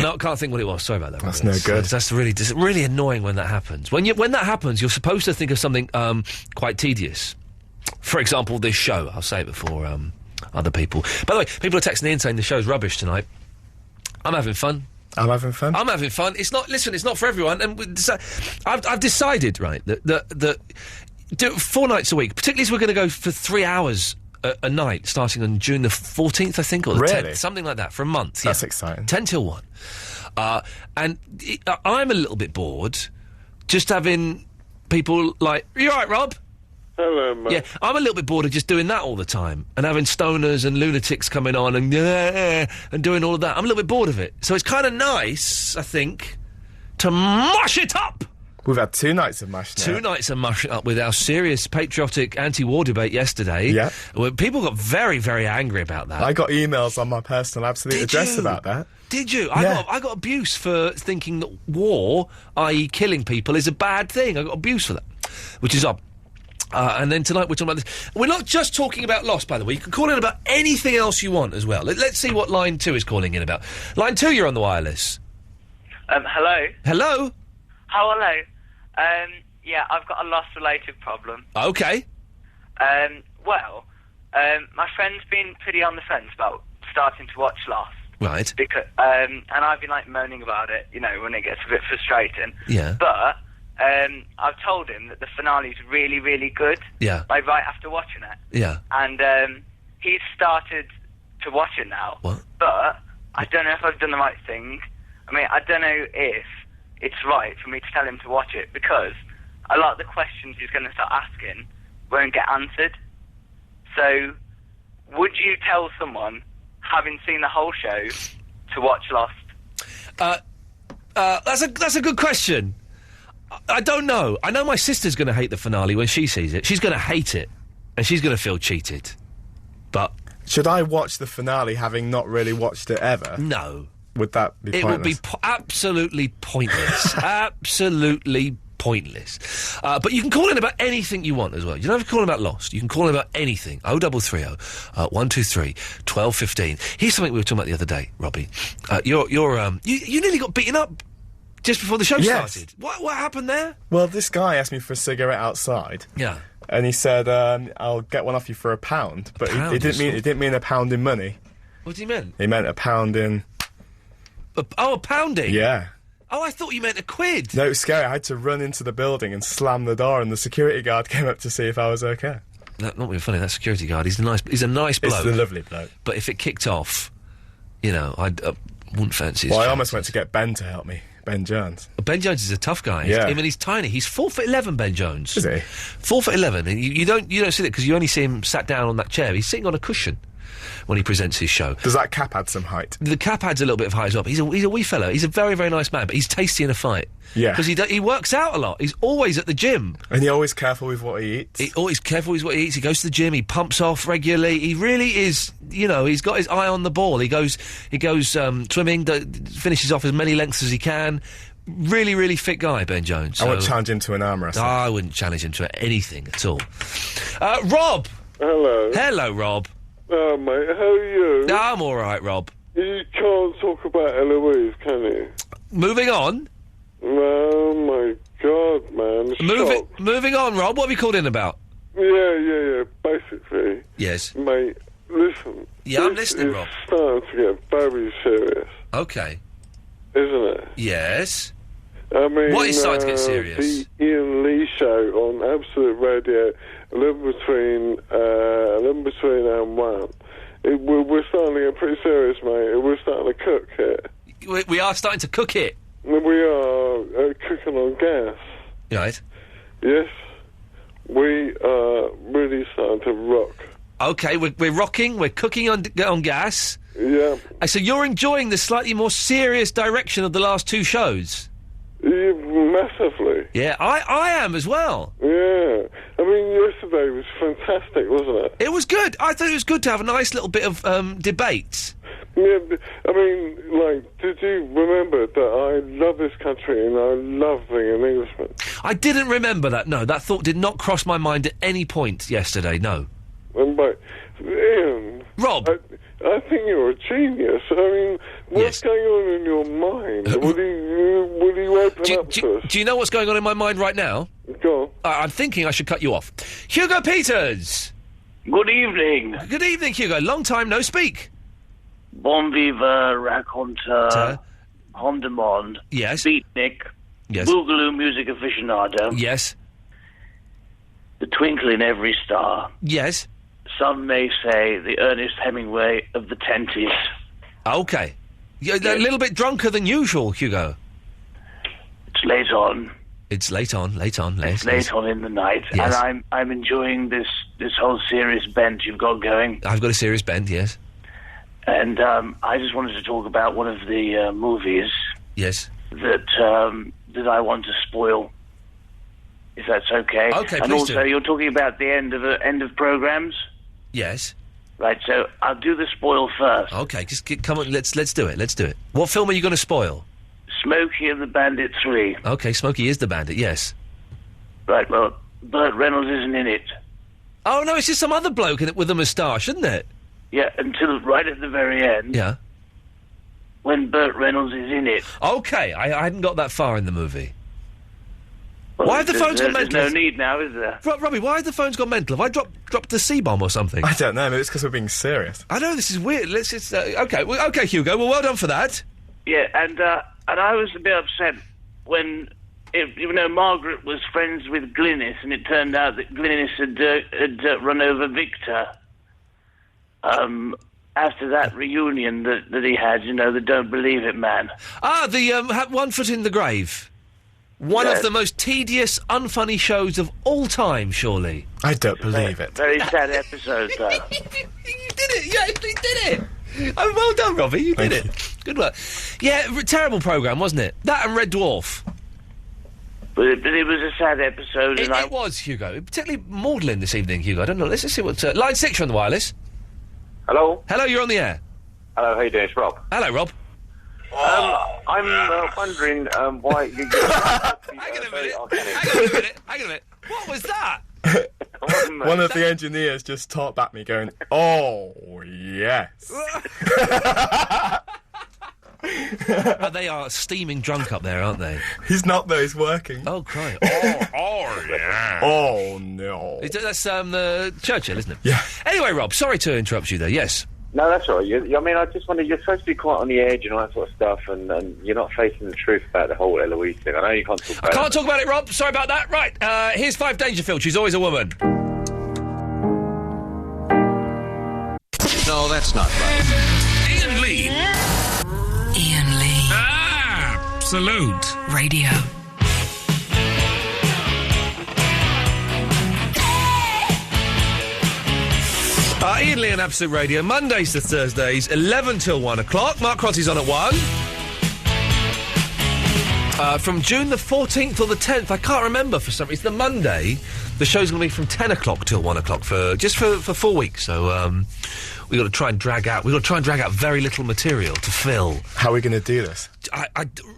No, can't think what it was. Sorry about that. That's Robbie. no good. That's really annoying when that happens. When that happens, you're supposed to think of something quite tedious. For example, this show. I'll say it before other people. By the way, people are texting in saying the show's rubbish tonight. I'm having fun. I'm having fun. It's not. Listen, it's not for everyone. And I've decided, right, that do 4 nights a week. Particularly as we're going to go for 3 hours a night, starting on June the 14th, I think, or the 10th, something like that, for a month. That's exciting. 10 till 1. And I'm a little bit bored, just having people like, "You all right, Rob?" Hello, mate. Yeah, I'm a little bit bored of just doing that all the time and having stoners and lunatics coming on and doing all of that. I'm a little bit bored of it. So it's kind of nice, I think, to mush it up. We've had 2 nights of mashing it up. 2 nights of mush it up with our serious patriotic anti-war debate yesterday. Yeah. Where people got very, very angry about that. I got emails on my personal absolute address about that. Did you? Yeah. I got abuse for thinking that war, i.e. killing people, is a bad thing. I got abuse for that, which is odd. And then tonight we're talking about this. We're not just talking about Lost, by the way. You can call in about anything else you want as well. Let's see what line 2 is calling in about. Line 2, you're on the wireless. Hello? Hello? Oh, hello. Yeah, I've got a Lost-related problem. Okay. My friend's been pretty on the fence about starting to watch Lost. Right. Because, and I've been, moaning about it, when it gets a bit frustrating. Yeah. But... I've told him that the finale's really, really good. Yeah. Right after watching it. Yeah. And he's started to watch it now. What? But I don't know if I've done the right thing. I don't know if it's right for me to tell him to watch it because a lot of the questions he's going to start asking won't get answered. So, would you tell someone, having seen the whole show, to watch Lost? That's a good question. I don't know. I know my sister's going to hate the finale when she sees it. She's going to hate it, and she's going to feel cheated. But... Should I watch the finale having not really watched it ever? No. Would that be pointless? It would be absolutely pointless. Absolutely pointless. But you can call in about anything you want as well. You don't have to call in about Lost. You can call in about anything. 0330 123 1215. Here's something we were talking about the other day, Robbie. You nearly got beaten up just before the show started. What happened there? Well, this guy asked me for a cigarette outside. Yeah. And he said, I'll get one off you for £1. But he didn't mean £1 in money. What did he mean? He meant £1 in... a pounding? Yeah. Oh, I thought you meant £1. No, it was scary. I had to run into the building and slam the door, and the security guard came up to see if I was okay. Not being funny, that security guard, he's a nice bloke. He's a lovely bloke. But if it kicked off, I wouldn't fancy his Well, I chances. almost went to get Ben to help me. Ben Jones. Ben Jones is a tough guy. Yeah. He's tiny. He's 4'11", Ben Jones. Is he? 4'11", and you don't see that because you only see him sat down on that chair. He's sitting on a cushion when he presents his show. Does that cap add some height? The cap adds a little bit of height as well. He's a wee fellow. He's a very, very nice man, but he's tasty in a fight. Yeah. Because he works out a lot. He's always at the gym. And he's always careful with what he eats. He's always careful with what he eats. He goes to the gym. He pumps off regularly. He really is, he's got his eye on the ball. He goes swimming, finishes off as many lengths as he can. Really, really fit guy, Ben Jones. I wouldn't challenge him to an arm wrestle. I wouldn't challenge him to anything at all. Rob! Hello. Hello, Rob. Oh, mate, how are you? I'm all right, Rob. You can't talk about Eloise, can you? Moving on. Oh, my God, man. Moving on, Rob. What have you called in about? Yeah. Basically. Yes. Mate, listen. Yeah, I'm listening, Rob. It's starting to get very serious. Okay. Isn't it? Yes. I mean... What is starting to get serious? The Iain Lee show on Absolute Radio, 11 between and 1, we're starting to get pretty serious, mate. We're starting to cook it. We are starting to cook it. We are cooking on gas. Right. Yes. We are really starting to rock. Okay, we're rocking. We're cooking on gas. Yeah. So you're enjoying the slightly more serious direction of the last two shows. Yeah, massively. Yeah, I am as well. Yeah. I mean, yesterday was fantastic, wasn't it? It was good. I thought it was good to have a nice little bit of debate. Yeah, I mean, like, did you remember that I love this country and I love being an Englishman? I didn't remember that, no. That thought did not cross my mind at any point yesterday, no. But, Ian... Rob! I think you're a genius. I mean, what's going on in your mind? Will you open up to us? Do you know what's going on in my mind right now? Go on. I'm thinking I should cut you off. Hugo Peters! Good evening. Good evening, Hugo. Long time no speak. Bon vivant, raconteur, homme de monde, yes. beatnik, yes. boogaloo music aficionado. Yes. The twinkle in every star. Yes. Some may say the Ernest Hemingway of the tenties. Okay. You're a little bit drunker than usual, Hugo. It's late on. It's late on Late on in the night, yes. And I'm enjoying this whole serious bent you've got going. I've got a serious bent, yes. And I just wanted to talk about one of the movies. Yes. That I want to spoil, if that's okay. Okay, and please also, do. you're talking about the end of programs. Yes. Right. So I'll do the spoil first. Okay, just come on. Let's do it. Let's do it. What film are you going to spoil? Smokey and the Bandit 3. Okay, Smokey is the Bandit. Yes. Right. Well, Burt Reynolds isn't in it. Oh no, it's just some other bloke in it with a moustache, isn't it? Yeah, until right at the very end. Yeah. When Burt Reynolds is in it. Okay, I hadn't got that far in the movie. Well, why have the phones gone mental? There's no need now, is there? Robbie, why have the phones gone mental? Have I dropped the C-bomb or something? I don't know, maybe it's because we're being serious. I know, this is weird. Let's just... okay, okay, Hugo, well done for that. Yeah, and I was a bit upset when... Even though Margaret was friends with Glynis, and it turned out that Glynis had run over Victor... after that reunion that he had, the Don't Believe It man. Ah, the One Foot in the Grave. One of the most tedious, unfunny shows of all time, surely. I don't believe it. Very sad episode, though. You did it! You actually did it! Oh, well done, Robbie, you did it. Good work. Yeah, terrible programme, wasn't it? That and Red Dwarf. But it was a sad episode, and it was, Hugo. Particularly maudlin this evening, Hugo. I don't know. Let's just see what's... line 6, you're on the wireless. Hello? Hello, you're on the air. Hello, how you doing? It's Rob. Hello, Rob. I'm wondering why you... Hang on a minute. What was that? One of the engineers just talked back me going, oh, yes. They are steaming drunk up there, aren't they? He's not, though. He's working. Oh, cry. Oh, yeah. Oh, no. That's the Churchill, isn't it? Yeah. Anyway, Rob, sorry to interrupt you there. Yes? No, that's all right. I mean, I just wonder, you're supposed to be quite on the edge and all that sort of stuff, and you're not facing the truth about the whole Eloise thing. I know you can't talk about it. I can't talk about it, Rob. Sorry about that. Right, here's Five Dangerfield. She's always a woman. No, that's not right. Iain Lee. Iain Lee. Absolute. Radio. Iain Lee on Absolute Radio, Mondays to Thursdays, 11 till 1 o'clock. Mark Crotty's on at 1. From June the 14th or the 10th, I can't remember for some reason. It's the Monday. The show's going to be from 10 o'clock till 1 o'clock for 4 weeks. So we've got to try and drag out very little material to fill. How are we going to do this?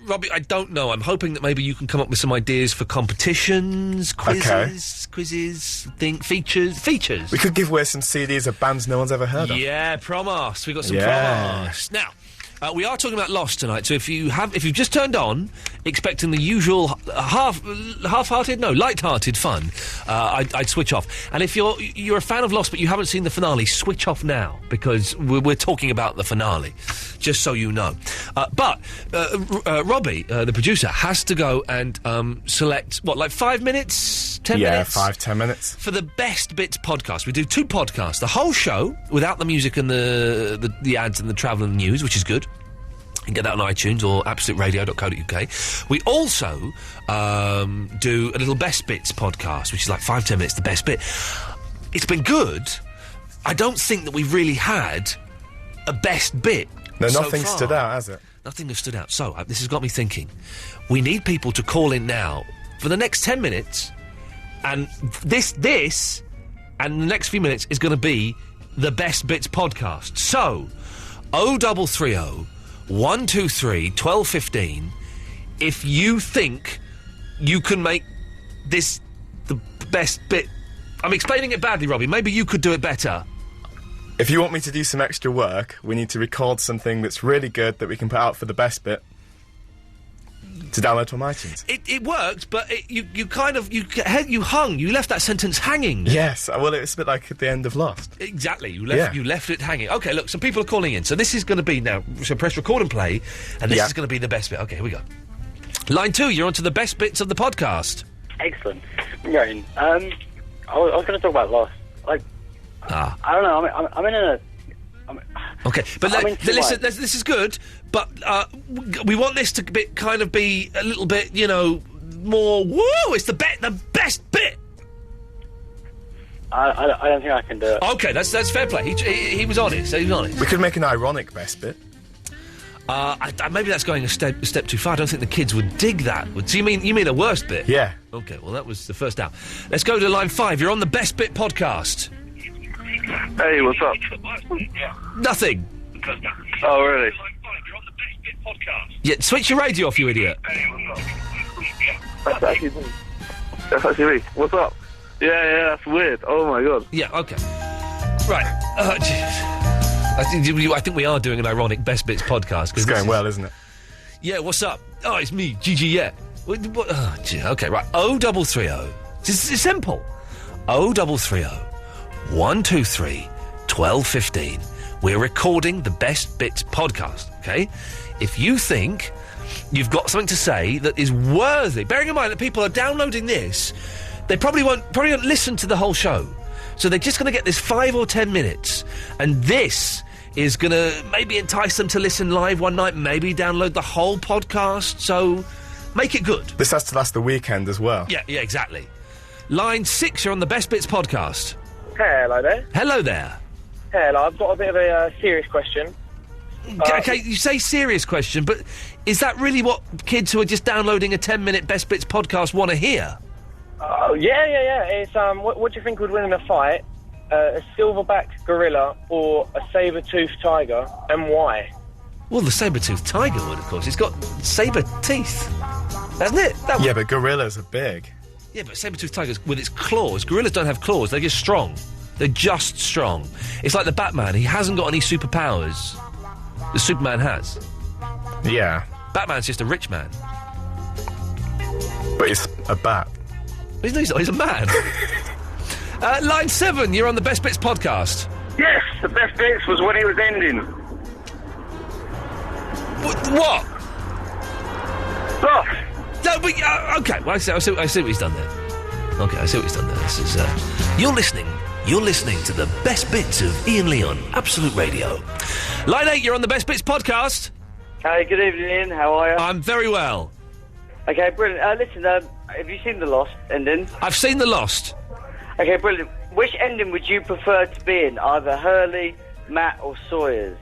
Robbie, I don't know. I'm hoping that maybe you can come up with some ideas for competitions, quizzes, features. We could give away some CDs of bands no one's ever heard of. Yeah, Promos. We've got some Promos. Now, We are talking about Lost tonight, so if you've just turned on, expecting the usual light-hearted fun, I'd switch off. And if you're a fan of Lost but you haven't seen the finale, switch off now, because we're talking about the finale, just so you know. But Robbie, the producer, has to go and select, 5 minutes? 10 minutes? Yeah, 5-10 minutes. For the Best Bits podcast. We do 2 podcasts. The whole show, without the music and the ads and the travel and the news, which is good. You can get that on iTunes or absoluteradio.co.uk. We also do a little Best Bits podcast, which is like 5-10 minutes, the best bit. It's been good. I don't think that we've really had a best bit. No, so nothing far. Stood out, has it? Nothing has stood out. So, this has got me thinking. We need people to call in now for the next 10 minutes, and this, and the next few minutes is going to be the Best Bits podcast. So, 0330 123 1215. If you think you can make this the best bit, I'm explaining it badly, Robbie. Maybe you could do it better. If you want me to do some extra work, we need to record something that's really good that we can put out for the best bit to download from iTunes. It worked, but you left that sentence hanging. Yes, well, it's a bit like at the end of Lost. Exactly, you left it hanging. Okay, look, some people are calling in, so this is going to be now. So press record and play, and this is going to be the best bit. Okay, here we go. Line 2, you're on to the best bits of the podcast. Excellent. Iain, I was going to talk about Lost. I don't know. I'm in a. Okay, but listen, this is good, but we want this to be a little bit, more. Woo! It's the best bit. I don't think I can do it. Okay, that's fair play. He was honest. He was honest. We could make an ironic best bit. Maybe that's going a step too far. I don't think the kids would dig that. So you mean a worst bit? Yeah. Okay, well that was the first out. Let's go to line 5. You're on the Best Bit podcast. Hey, what's up? Nothing. Oh, really? Yeah, switch your radio off, you idiot. That's actually me. What's up? Yeah, that's weird. Oh, my God. Yeah, okay. Right. I think we are doing an ironic Best Bits podcast. It's going well, isn't it? Yeah, what's up? Oh, it's me, Gigi, yeah. What? Oh, gee, okay, right. 0330. It's simple. 0330 123 1215. We're recording the Best Bits podcast, okay? If you think you've got something to say that is worthy, bearing in mind that people are downloading this, they probably won't listen to the whole show. So they're just going to get this 5 or 10 minutes, and this is going to maybe entice them to listen live one night, maybe download the whole podcast, so make it good. This has to last the weekend as well. Yeah, exactly. Line 6, you're on the Best Bits podcast. Hello there. Hello there. Hello, I've got a bit of a serious question. Okay, you say serious question, but is that really what kids who are just downloading a 10-minute Best Bits podcast want to hear? Yeah. It's what do you think would win in a fight? A silverback gorilla or a saber-toothed tiger, and why? Well, the saber-toothed tiger would, of course. It's got saber teeth, hasn't it? Yeah, but gorillas are big. Yeah, but saber-toothed tigers with its claws. Gorillas don't have claws. They're just strong. They're just strong. It's like the Batman. He hasn't got any superpowers that Superman has. Yeah. Batman's just a rich man. But he's a bat. He's a man. Line 7, you're on the Best Bits podcast. Yes, the best bits was when it was ending. What? Lost. No, but okay. Well, I see what he's done there. Okay, I see what he's done there. This is you're listening to the Best Bits of Iain Lee on Absolute Radio. Line 8, you're on the Best Bits podcast. Hey, good evening, Ian. How are you? I'm very well. Okay, brilliant. Listen, have you seen the Lost ending? I've seen the Lost. Okay, brilliant. Which ending would you prefer to be in? Either Hurley, Matt, or Sawyer's?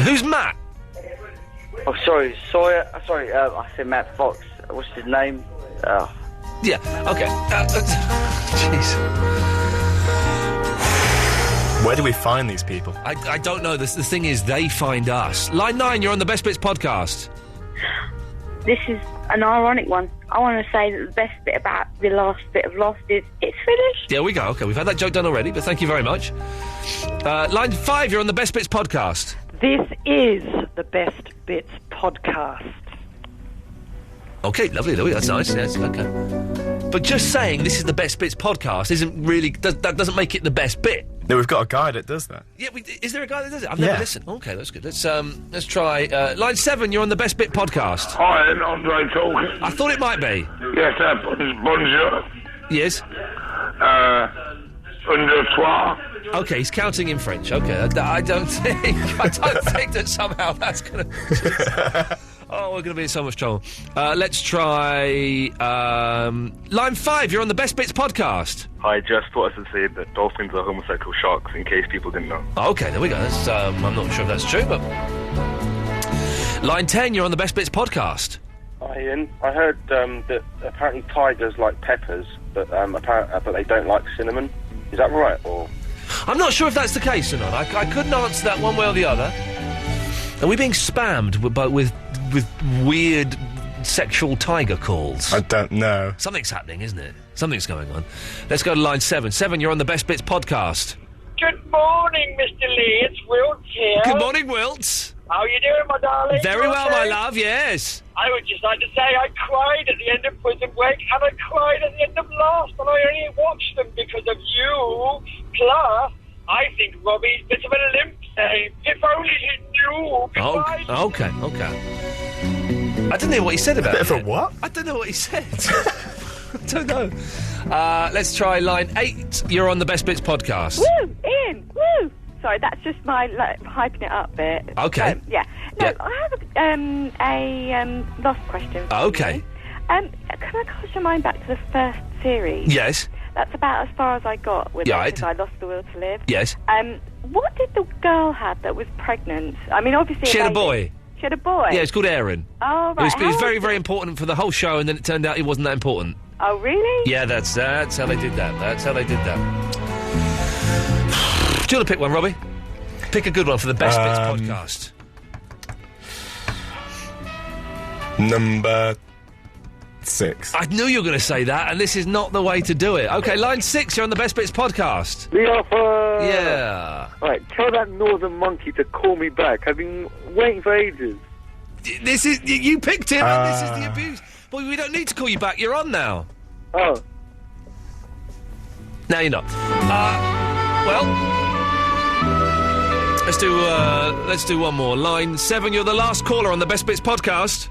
Who's Matt? Oh, sorry, Sawyer. Sorry, I said Matt Fox. What's his name? Oh. Yeah, okay. Jeez. Where do we find these people? I don't know. The thing is, they find us. Line 9, you're on the Best Bits podcast. This is an ironic one. I want to say that the best bit about the last bit of Lost is it's finished. There we go. Okay, we've had that joke done already, but thank you very much. Line 5, you're on the Best Bits podcast. This is the Best Bits podcast. Okay, lovely, Louis. That's nice. Yes, okay. But just saying this is the Best Bits podcast isn't really... that doesn't make it the best bit. No, we've got a guy that does that. Yeah, is there a guy that does it? I've never listened. Okay, that's good. Let's try... line 7, you're on the Best Bit podcast. Hi, Andre talking. I thought it might be. Yes, bonjour. Yes. Bonjour. Okay, he's counting in French. Okay, I don't think that somehow that's going to... Oh, we're going to be in so much trouble. Let's try... line 5, you're on the Best Bits podcast. Hi, just thought I should say that dolphins are homosexual sharks, in case people didn't know. Okay, there we go. That's, I'm not sure if that's true, but... Line 10, you're on the Best Bits podcast. Hi, Ian. I heard that apparently tigers like peppers, but they don't like cinnamon. Is that right, or...? I'm not sure if that's the case or not. I couldn't answer that one way or the other. Are we being spammed with weird sexual tiger calls? I don't know. Something's happening, isn't it? Something's going on. Let's go to line 7. 7, you're on the Best Bits podcast. Good morning, Mr. Lee. It's Wilt here. Good morning, Wilt. How you doing, my darling? Very well, my Okay. love, yes. I would just like to say I cried at the end of Prison Break and I cried at the end of Lost, and I only watched them because of you. Plus, I think Robbie's a bit of an Olymp name. If only he knew. Oh, okay. I didn't hear what he said about it. For what? I don't know what he said. I don't know. Let's try line 8. You're on the Best Bits podcast. Woo! Ian! Woo! Sorry, that's just my hyping it up bit. Okay. Yeah. No, Yeah. I have a Lost question for Okay. you. Can I cast your mind back to the first series? Yes. That's about as far as I got with it, Right. because I lost the will to live. Yes. What did the girl have that was pregnant? I mean, obviously... She had a baby. boy. She had a boy? Yeah, it's called Aaron. Oh, right. It was very, very important for the whole show, and then it turned out he wasn't that important. Oh, really? Yeah, that's how they did that. Do you want to pick one, Robbie? Pick a good one for the Best Bits podcast. Number 6. I knew you were going to say that, and this is not the way to do it. Okay, line 6, you're on the Best Bits podcast. The offer! Yeah. Right, tell that northern monkey to call me back. I've been waiting for ages. This is... You picked him, and this is the abuse. Boy, we don't need to call you back. You're on now. Oh. No, you're not. Well... Let's do one more. Line 7, you're the last caller on the Best Bits podcast.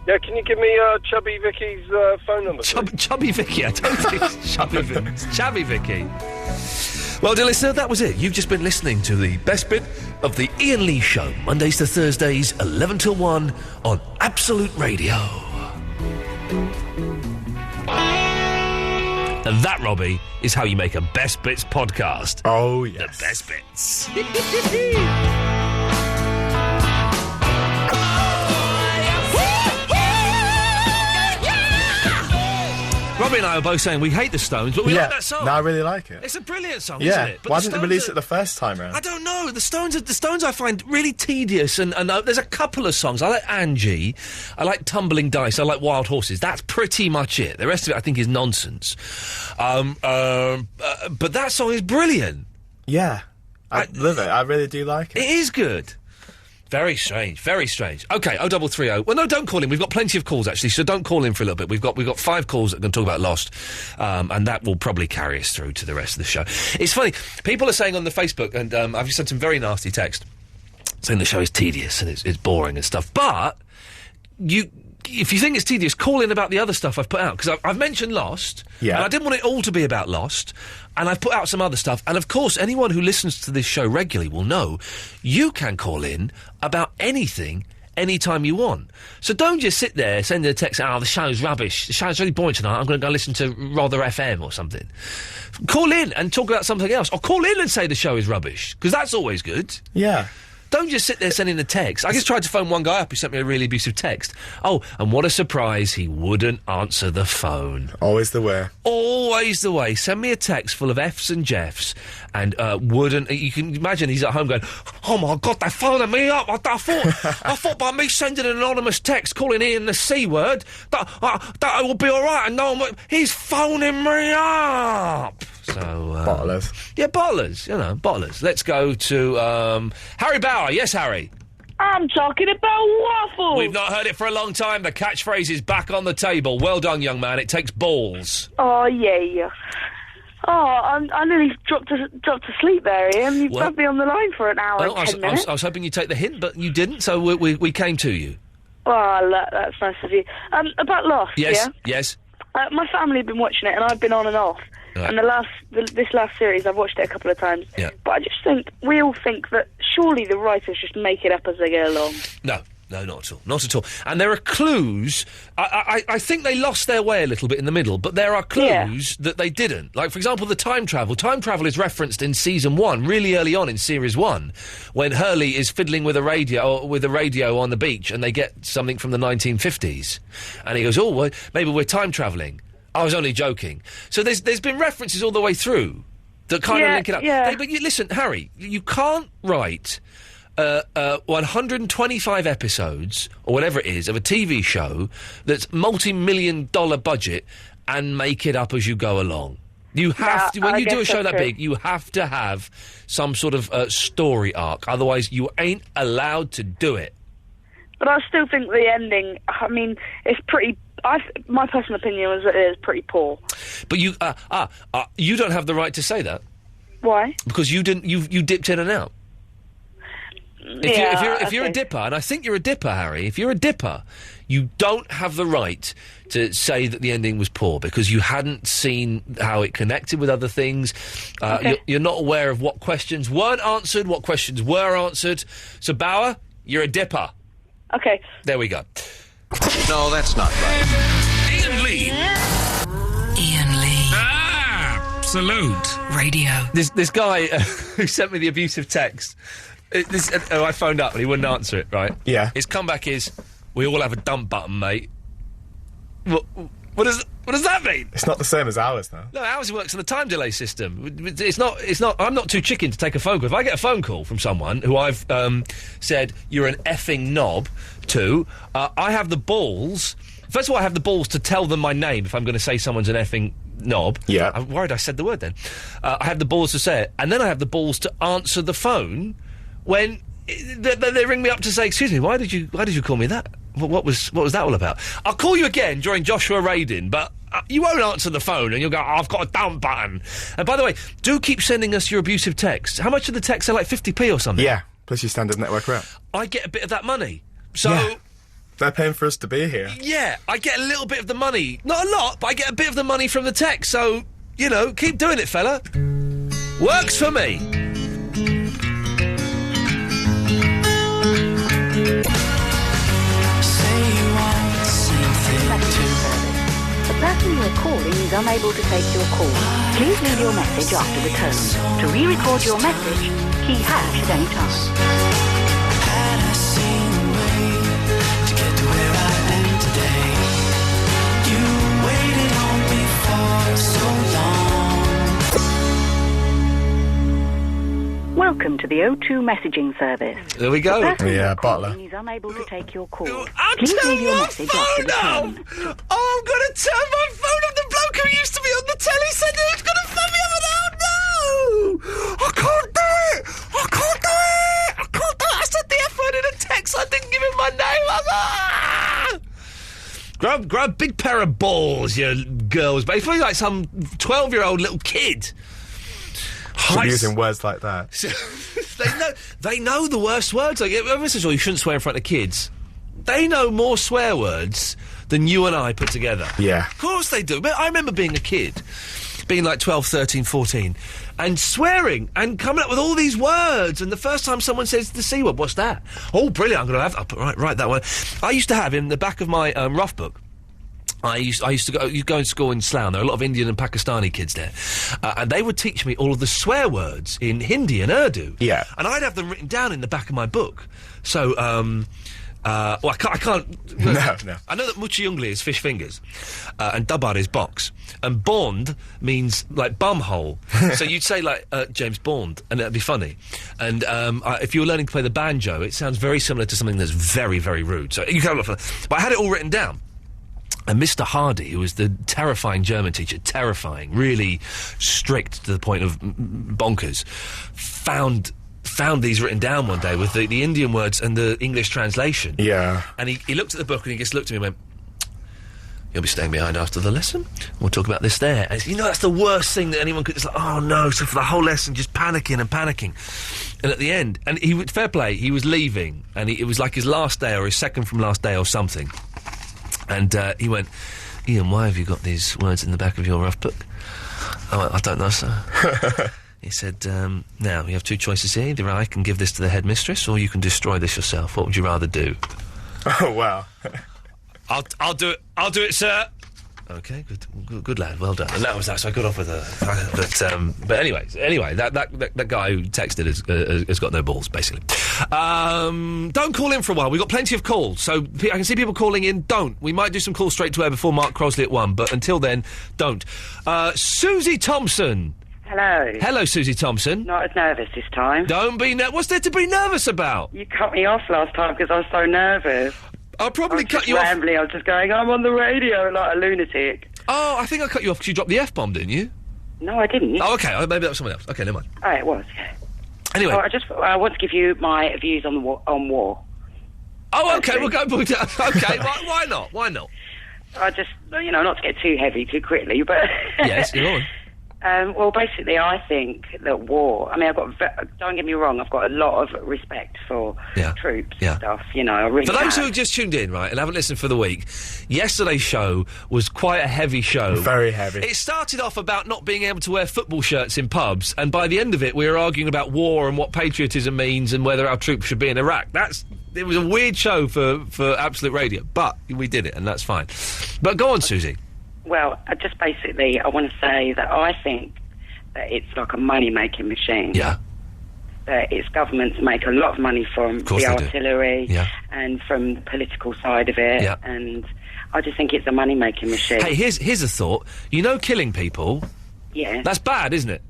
Yeah, can you give me Chubby Vicky's phone number? Chubby Vicky, I don't think it's Chubby Vicky. It's Chubby Vicky. Well, dear listener, that was it. You've just been listening to the best bit of the Iain Lee Show, Mondays to Thursdays, 11 till 1 on Absolute Radio. And that, Robbie, is how you make a Best Bits podcast. Oh, yes. The Best Bits. Robbie and I are both saying we hate the Stones, but we like that song. No, I really like it. It's a brilliant song, Yeah. isn't it? But Why the didn't they Stones release are- it the first time round? I don't know. The Stones I find really tedious, and there's a couple of songs. I like Angie, I like Tumbling Dice, I like Wild Horses. That's pretty much it. The rest of it I think is nonsense. But that song is brilliant. Yeah. I love it. I really do like it. It is good. Very strange, very strange. Okay, 0330. Well, no, don't call in. We've got plenty of calls, actually, so don't call in for a little bit. We've got 5 calls that are going to talk about Lost, and that will probably carry us through to the rest of the show. It's funny. People are saying on the Facebook, and I've just had some very nasty text, saying the show is tedious and it's boring and stuff. But if you think it's tedious, call in about the other stuff I've put out, because I've mentioned Lost, and I didn't want it all to be about Lost, and I've put out some other stuff, and of course anyone who listens to this show regularly will know you can call in about anything anytime you want. So don't just sit there sending a text, the show's rubbish, the show's really boring tonight, I'm going to go listen to Rather FM or something. Call in and talk about something else, or call in and say the show is rubbish, because that's always good. Yeah. Don't just sit there sending a text. I just tried to phone one guy up who sent me a really abusive text. Oh, and what a surprise, he wouldn't answer the phone. Always the way. Always the way. Send me a text full of F's and Jeffs, and wouldn't... You can imagine he's at home going, oh my God, they're phoning me up. I thought by me sending an anonymous text calling Ian the C word, that it will be all right. And no one... He's phoning me up. So Bottlers. Yeah, bottlers. You know, bottlers. Let's go to Harry Bauer. Yes, Harry. I'm talking about waffles. We've not heard it for a long time. The catchphrase is back on the table. Well done, young man. It takes balls. Oh, yeah. Oh, I nearly dropped asleep there, Ian. You've had me on the line for an hour and 10 minutes. I was hoping you'd take the hint, but you didn't, so we came to you. Oh, that's nice of you. About Lost, Yes, yeah? yes. My family have been watching it, and I've been on and off. Right. And this last series, I've watched it a couple of times. Yeah. But I just think, we all think that surely the writers just make it up as they go along. No, not at all. Not at all. And there are clues. I think they lost their way a little bit in the middle, but there are clues that they didn't. Like, for example, the time travel. Time travel is referenced in Season 1, really early on in Series 1, when Hurley is fiddling with a radio on the beach, and they get something from the 1950s. And he goes, well, maybe we're time travelling. I was only joking. So there's been references all the way through that kind of link it up. Yeah. Hey, but listen, Harry, you can't write 125 episodes, or whatever it is, of a TV show that's multi-million-dollar budget and make it up as you go along. You have to, when you do a show that big, you have to have some sort of story arc. Otherwise, you ain't allowed to do it. But I still think the ending, I mean, it's pretty... my personal opinion is that it is pretty poor. But you don't have the right to say that. Why? Because you dipped in and out. If you're a dipper, and I think you're a dipper, Harry, if you're a dipper, you don't have the right to say that the ending was poor because you hadn't seen how it connected with other things. You're not aware of what questions weren't answered, what questions were answered. So, Bauer, you're a dipper. Okay. There we go. No, that's not right. Iain Lee. Iain Lee. Absolute. Radio. This guy who sent me the abusive text, I phoned up and he wouldn't answer it, right? Yeah. His comeback is, we all have a dump button, mate. What does that mean? It's not the same as ours, though. No, ours works on the time delay system. It's not. I'm not too chicken to take a phone call. If I get a phone call from someone who I've said you're an effing knob to, I have the balls. First of all, I have the balls to tell them my name if I'm going to say someone's an effing knob. Yeah. I'm worried I said the word then. I have the balls to say it, and then I have the balls to answer the phone when they ring me up to say, "Excuse me, why did you call me that? What was that all about?" I'll call you again during Joshua Radin, but you won't answer the phone, and you'll go, "I've got a dump button." And by the way, do keep sending us your abusive texts. How much of the texts are like 50p or something? Yeah, plus your standard network rate. I get a bit of that money, so. Yeah. They're paying for us to be here. Yeah, I get a little bit of the money. Not a lot, but I get a bit of the money from the text, so, keep doing it, fella. Works for me. The person you are calling is unable to take your call. Please leave your message after the tone. To re-record your message, key hash at any time. Welcome to the O2 messaging service. There we go. Yeah, bottler. He's unable to take your call. I'll Please turn leave your my message after the phone tone. off. Oh, I'm going to turn my phone off. The bloke who used to be on the telly said he was going to phone me up. No! I can't do it. I can't do it. I said the F word in a text. I didn't give him my name. Grab a big pair of balls, you girls. But it's like some 12-year-old little kid. Using words like that. They know the worst words. Like, everyone says, you shouldn't swear in front of kids. They know more swear words than you and I put together. Yeah. Of course they do. But I remember being a kid, being like 12, 13, 14, and swearing and coming up with all these words. And the first time someone says the C word, what's that? Oh, brilliant, I'm going to have that. Right, that one. I used to have in the back of my rough book, I used to go in school in Slough. There are a lot of Indian and Pakistani kids there, and they would teach me all of the swear words in Hindi and Urdu. Yeah, and I'd have them written down in the back of my book. So, I can't. No. I know that muchi ungli is fish fingers, and dabar is box, and bond means like bumhole. So you'd say like James Bond, and that'd be funny. And if you were learning to play the banjo, it sounds very similar to something that's very, very rude. So you can have a look for that. But I had it all written down. And Mr. Hardy, who was the terrifying German teacher, terrifying, really strict to the point of bonkers, found these written down one day with the Indian words and the English translation. Yeah. And he looked at the book and he just looked at me and went, "You'll be staying behind after the lesson. We'll talk about this there." And that's the worst thing that anyone could... It's like, oh, no. So for the whole lesson, just panicking. And at the end... And fair play, he was leaving. And it was like his last day or his second from last day or something. And he went, "Iain, why have you got these words in the back of your rough book?" I went, "I don't know, sir." He said, "Now, you have two choices here. Either I can give this to the headmistress or you can destroy this yourself. What would you rather do?" Oh, wow. I'll do it. I'll do it, sir. Okay, good lad. Well done. And that was that. So I got off with but anyway, that guy who texted has got no balls, basically. Don't call in for a while. We've got plenty of calls, so I can see people calling in. Don't. We might do some calls straight to air before Mark Crosley at 1, but until then, don't. Susie Thompson. Hello, Susie Thompson. Not as nervous this time. Don't be what's there to be nervous about? You cut me off last time because I was so nervous. I'll probably cut you rambling. off. I was just going, I'm on the radio like a lunatic. Oh, I think I cut you off because you dropped the F-bomb, didn't you? No, I didn't. Oh, okay. Maybe that was someone else. Okay, never mind. Oh, it was, yeah. Anyway. I want to give you my views on war. Oh, okay, we'll go... Okay, why not? Why not? I just, not to get too heavy too quickly, but... Yes, you're on. Well, basically, I think that war... I mean, don't get me wrong, I've got a lot of respect for troops and stuff, I really For those who have just tuned in, right, and haven't listened for the week, yesterday's show was quite a heavy show. Very heavy. It started off about not being able to wear football shirts in pubs, and by the end of it, we were arguing about war and what patriotism means and whether our troops should be in Iraq. It was a weird show for Absolute Radio, but we did it, and that's fine. But go on, Susie. Well, just basically, I want to say that I think that it's like a money-making machine. Yeah. That its governments make a lot of money from the artillery and from the political side of it, and I just think it's a money-making machine. Hey, here's a thought. Killing people... Yeah. That's bad, isn't it?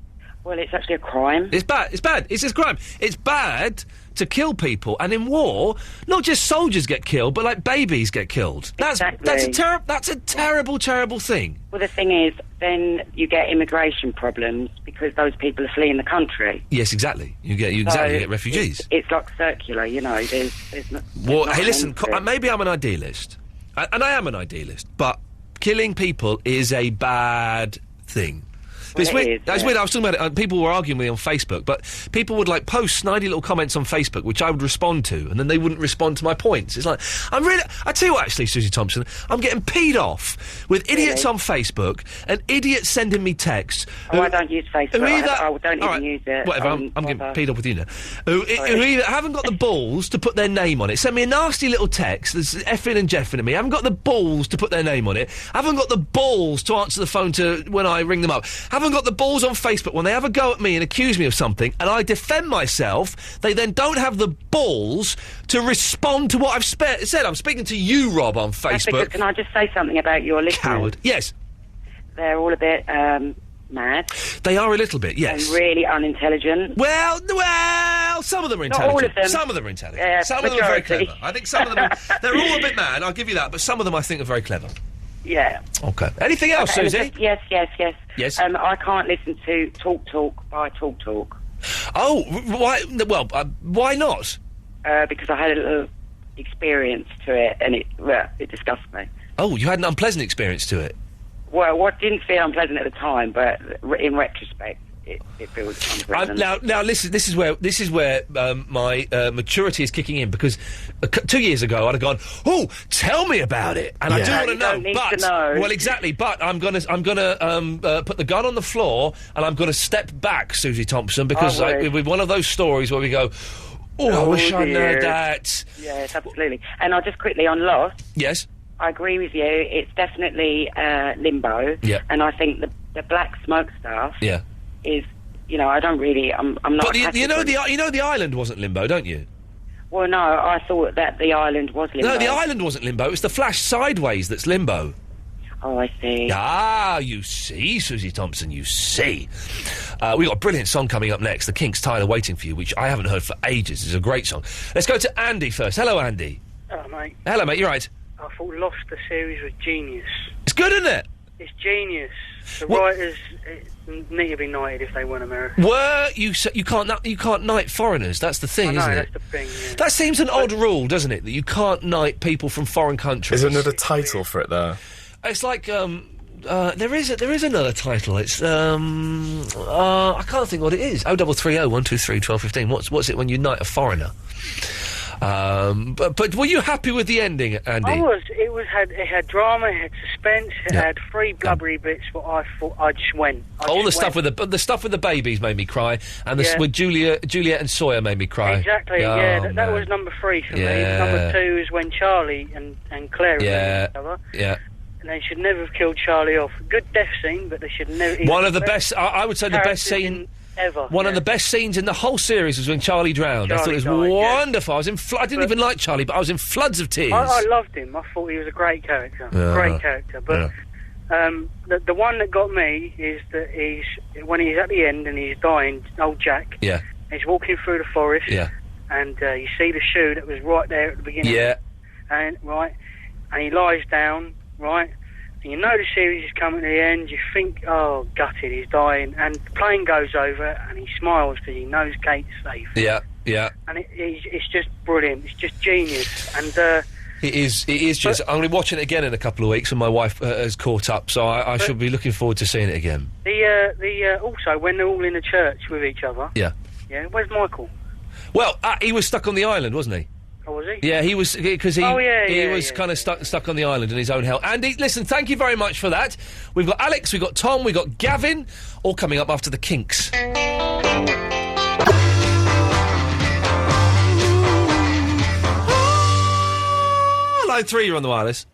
Well, it's actually a crime. It's bad. It's a crime. It's bad to kill people, and in war, not just soldiers get killed, but like babies get killed. That's a terrible, terrible thing. Well, the thing is, then you get immigration problems because those people are fleeing the country. Yes, exactly. You get refugees. It's like circular, There's well, hey, listen. Maybe I'm an idealist, and I am an idealist, but killing people is a bad thing. It's weird. I was talking about it. People were arguing with me on Facebook, but people would post snidey little comments on Facebook, which I would respond to, and then they wouldn't respond to my points. It's like I tell you what, actually, Susie Thompson, I'm getting peed off with idiots on Facebook and idiots sending me texts. Oh, I don't use Facebook. I don't even use it. Whatever. I'm getting peed off with you now. Who either haven't got the balls to put their name on it. Send me a nasty little text that's effing and jeffing at me. Haven't got the balls to put their name on it. Haven't got the balls to answer the phone when I ring them up. Haven't got the balls on Facebook when they have a go at me and accuse me of something and I defend myself, they then don't have the balls to respond to what I've said. I'm speaking to you, Rob, on Facebook. Can I just say something about your listeners? Coward. Yes. They're all a bit mad. They are a little bit, yes. And really unintelligent. Well, some of them are intelligent. Not all of them. Some of them are intelligent. Yeah, some of them are very clever. I think some of them they're all a bit mad, I'll give you that, but some of them I think are very clever. Yeah. Okay. Anything else, Susie? Yes. Yes. I can't listen to Talk by Talk. Oh, why? Well, why not? Because I had a little experience to it, and it disgusted me. Oh, you had an unpleasant experience to it? Well, what didn't feel unpleasant at the time, but in retrospect, it feels unpleasant. Now, listen. This is where my maturity is kicking in, because 2 years ago I'd have gone, "Oh, tell me about it," and I do want to know. But well, exactly. But I'm gonna put the gun on the floor, and I'm gonna step back, Susie Thompson, because with one of those stories where we go, "Oh, I wish I'd known that." Yes, absolutely. And I'll just quickly on Lost. Yes. I agree with you. It's definitely limbo. Yeah. And I think the black smoke stuff. Yeah. Is, I don't really. I'm not. But you know the island wasn't limbo, don't you? Well, no, I thought that the island was limbo. No, the island wasn't limbo. It was the flash sideways that's limbo. Oh, I see. Ah, you see, Susie Thompson, you see. We've got a brilliant song coming up next, The Kinks' Tired of Waiting for You, which I haven't heard for ages. It's a great song. Let's go to Andy first. Hello, Andy. Hello, mate. Hello, mate. You right? I thought Lost, the series, was genius. It's good, isn't it? It's genius. The writers need to be knighted if they weren't American. You can't knight foreigners. That's the thing, isn't it? That's the thing. Yeah. That seems an odd rule, doesn't it? That you can't knight people from foreign countries. Is there another title for it there? It's like there is another title. It's I can't think what it is. 0330 123 1215. What's it when you knight a foreigner? But were you happy with the ending, Andy? I was. It had drama, it had suspense, it had three blubbery bits. But I thought I just went. Stuff with the stuff with the babies made me cry, and with Juliet and Sawyer made me cry. Exactly. That was number 3 for me. Number 2 is when Charlie and Claire are each other. Yeah. And they should never have killed Charlie off. Good death scene, but they should never. One of the best. I would say the best scene. Ever. One of the best scenes in the whole series was when Charlie drowned. I thought it was wonderful. I was in I didn't even like Charlie, but I was in floods of tears. I loved him. I thought he was a great character. Great character. But the one that got me is that when he's at the end and he's dying, old Jack. Yeah. He's walking through the forest. Yeah. And you see the shoe that was right there at the beginning. Yeah. And he lies down. Right. And you know the series is coming to the end, you think, oh, gutted, he's dying, and the plane goes over, and he smiles because he knows Kate's safe. Yeah, yeah. And it's just brilliant, it's just genius, and... It is just... I'm going to be watching it again in a couple of weeks, and my wife has caught up, so I shall be looking forward to seeing it again. Also, when they're all in the church with each other... Yeah. Yeah, where's Michael? Well, he was stuck on the island, wasn't he? Oh, was he? Yeah, he was, because he was kind of stuck on the island in his own hell. Andy, listen, thank you very much for that. We've got Alex, we've got Tom, we've got Gavin, all coming up after the Kinks. Line 3, you're on the wireless.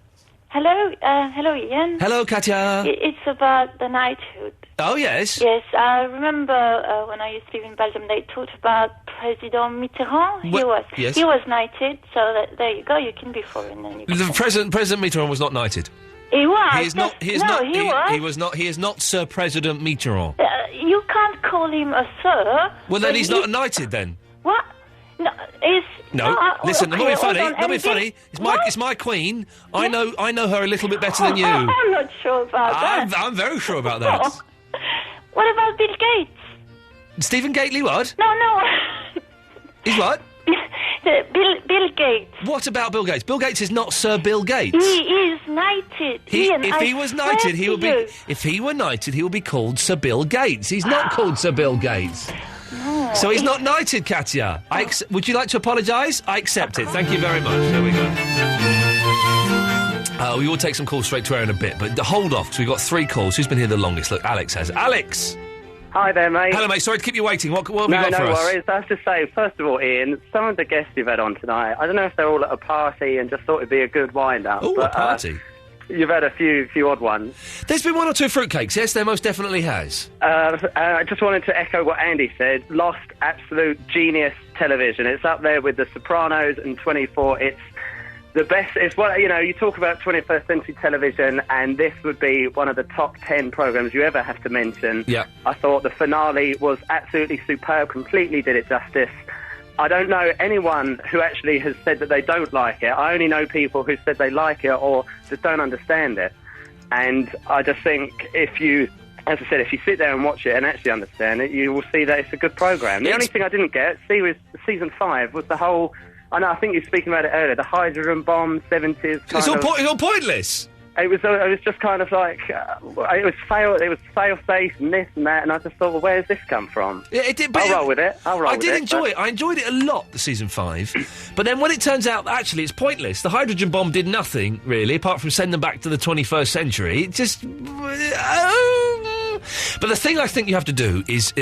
Hello, Ian. Hello, Katya. It's about the knighthood. Oh, yes. Yes, I remember when I used to live in Belgium, they talked about President Mitterrand. He was knighted, so there you go, you can be foreign. President Mitterrand was not knighted. He was. He is not Sir President Mitterrand. You can't call him a sir. Well, then he's not knighted, then. What? No, listen, okay, not be funny. It's my queen. I know her a little bit better than you. I'm not sure about that. I'm very sure about that. What about Bill Gates? Stephen Gately, what? No. He's what? Bill Gates. What about Bill Gates? Bill Gates is not Sir Bill Gates. He is knighted. If he was knighted, he would be. If he were knighted, he would be called Sir Bill Gates. He's not called Sir Bill Gates. No, so he's not knighted, Katya. Would you like to apologise? I accept it. Thank you very much. There we go. We will take some calls straight to air in a bit, but hold off, because we've got 3 calls. Who's been here the longest? Look, Alex has. Alex! Hi there, mate. Hello, mate. Sorry to keep you waiting. What have you got for us? No worries. I have to say, first of all, Ian, some of the guests you've had on tonight, I don't know if they're all at a party and just thought it'd be a good wind-up. Oh, a party? You've had a few odd ones. There's been 1 or 2 fruitcakes, yes, there most definitely has. I just wanted to echo what Andy said. Lost, absolute genius television. It's up there with The Sopranos and 24. It's the best. It's what, you talk about 21st century television, and this would be one of the top 10 programmes you ever have to mention. Yeah. I thought the finale was absolutely superb, completely did it justice. I don't know anyone who actually has said that they don't like it. I only know people who said they like it or just don't understand it. And I just think if you sit there and watch it and actually understand it, you will see that it's a good programme. The only thing I didn't get, season 5, was the whole... I think you were speaking about it earlier, the hydrogen bomb, 70s... It's all pointless! It was just kind of like... it was fail-safe and this and that, and I just thought, well, where does this come from? Yeah, it did, I'll roll with it. I did enjoy it. I enjoyed it a lot, the season 5. But then when it turns out, actually, it's pointless. The hydrogen bomb did nothing, really, apart from send them back to the 21st century. It just... But the thing I think you have to do is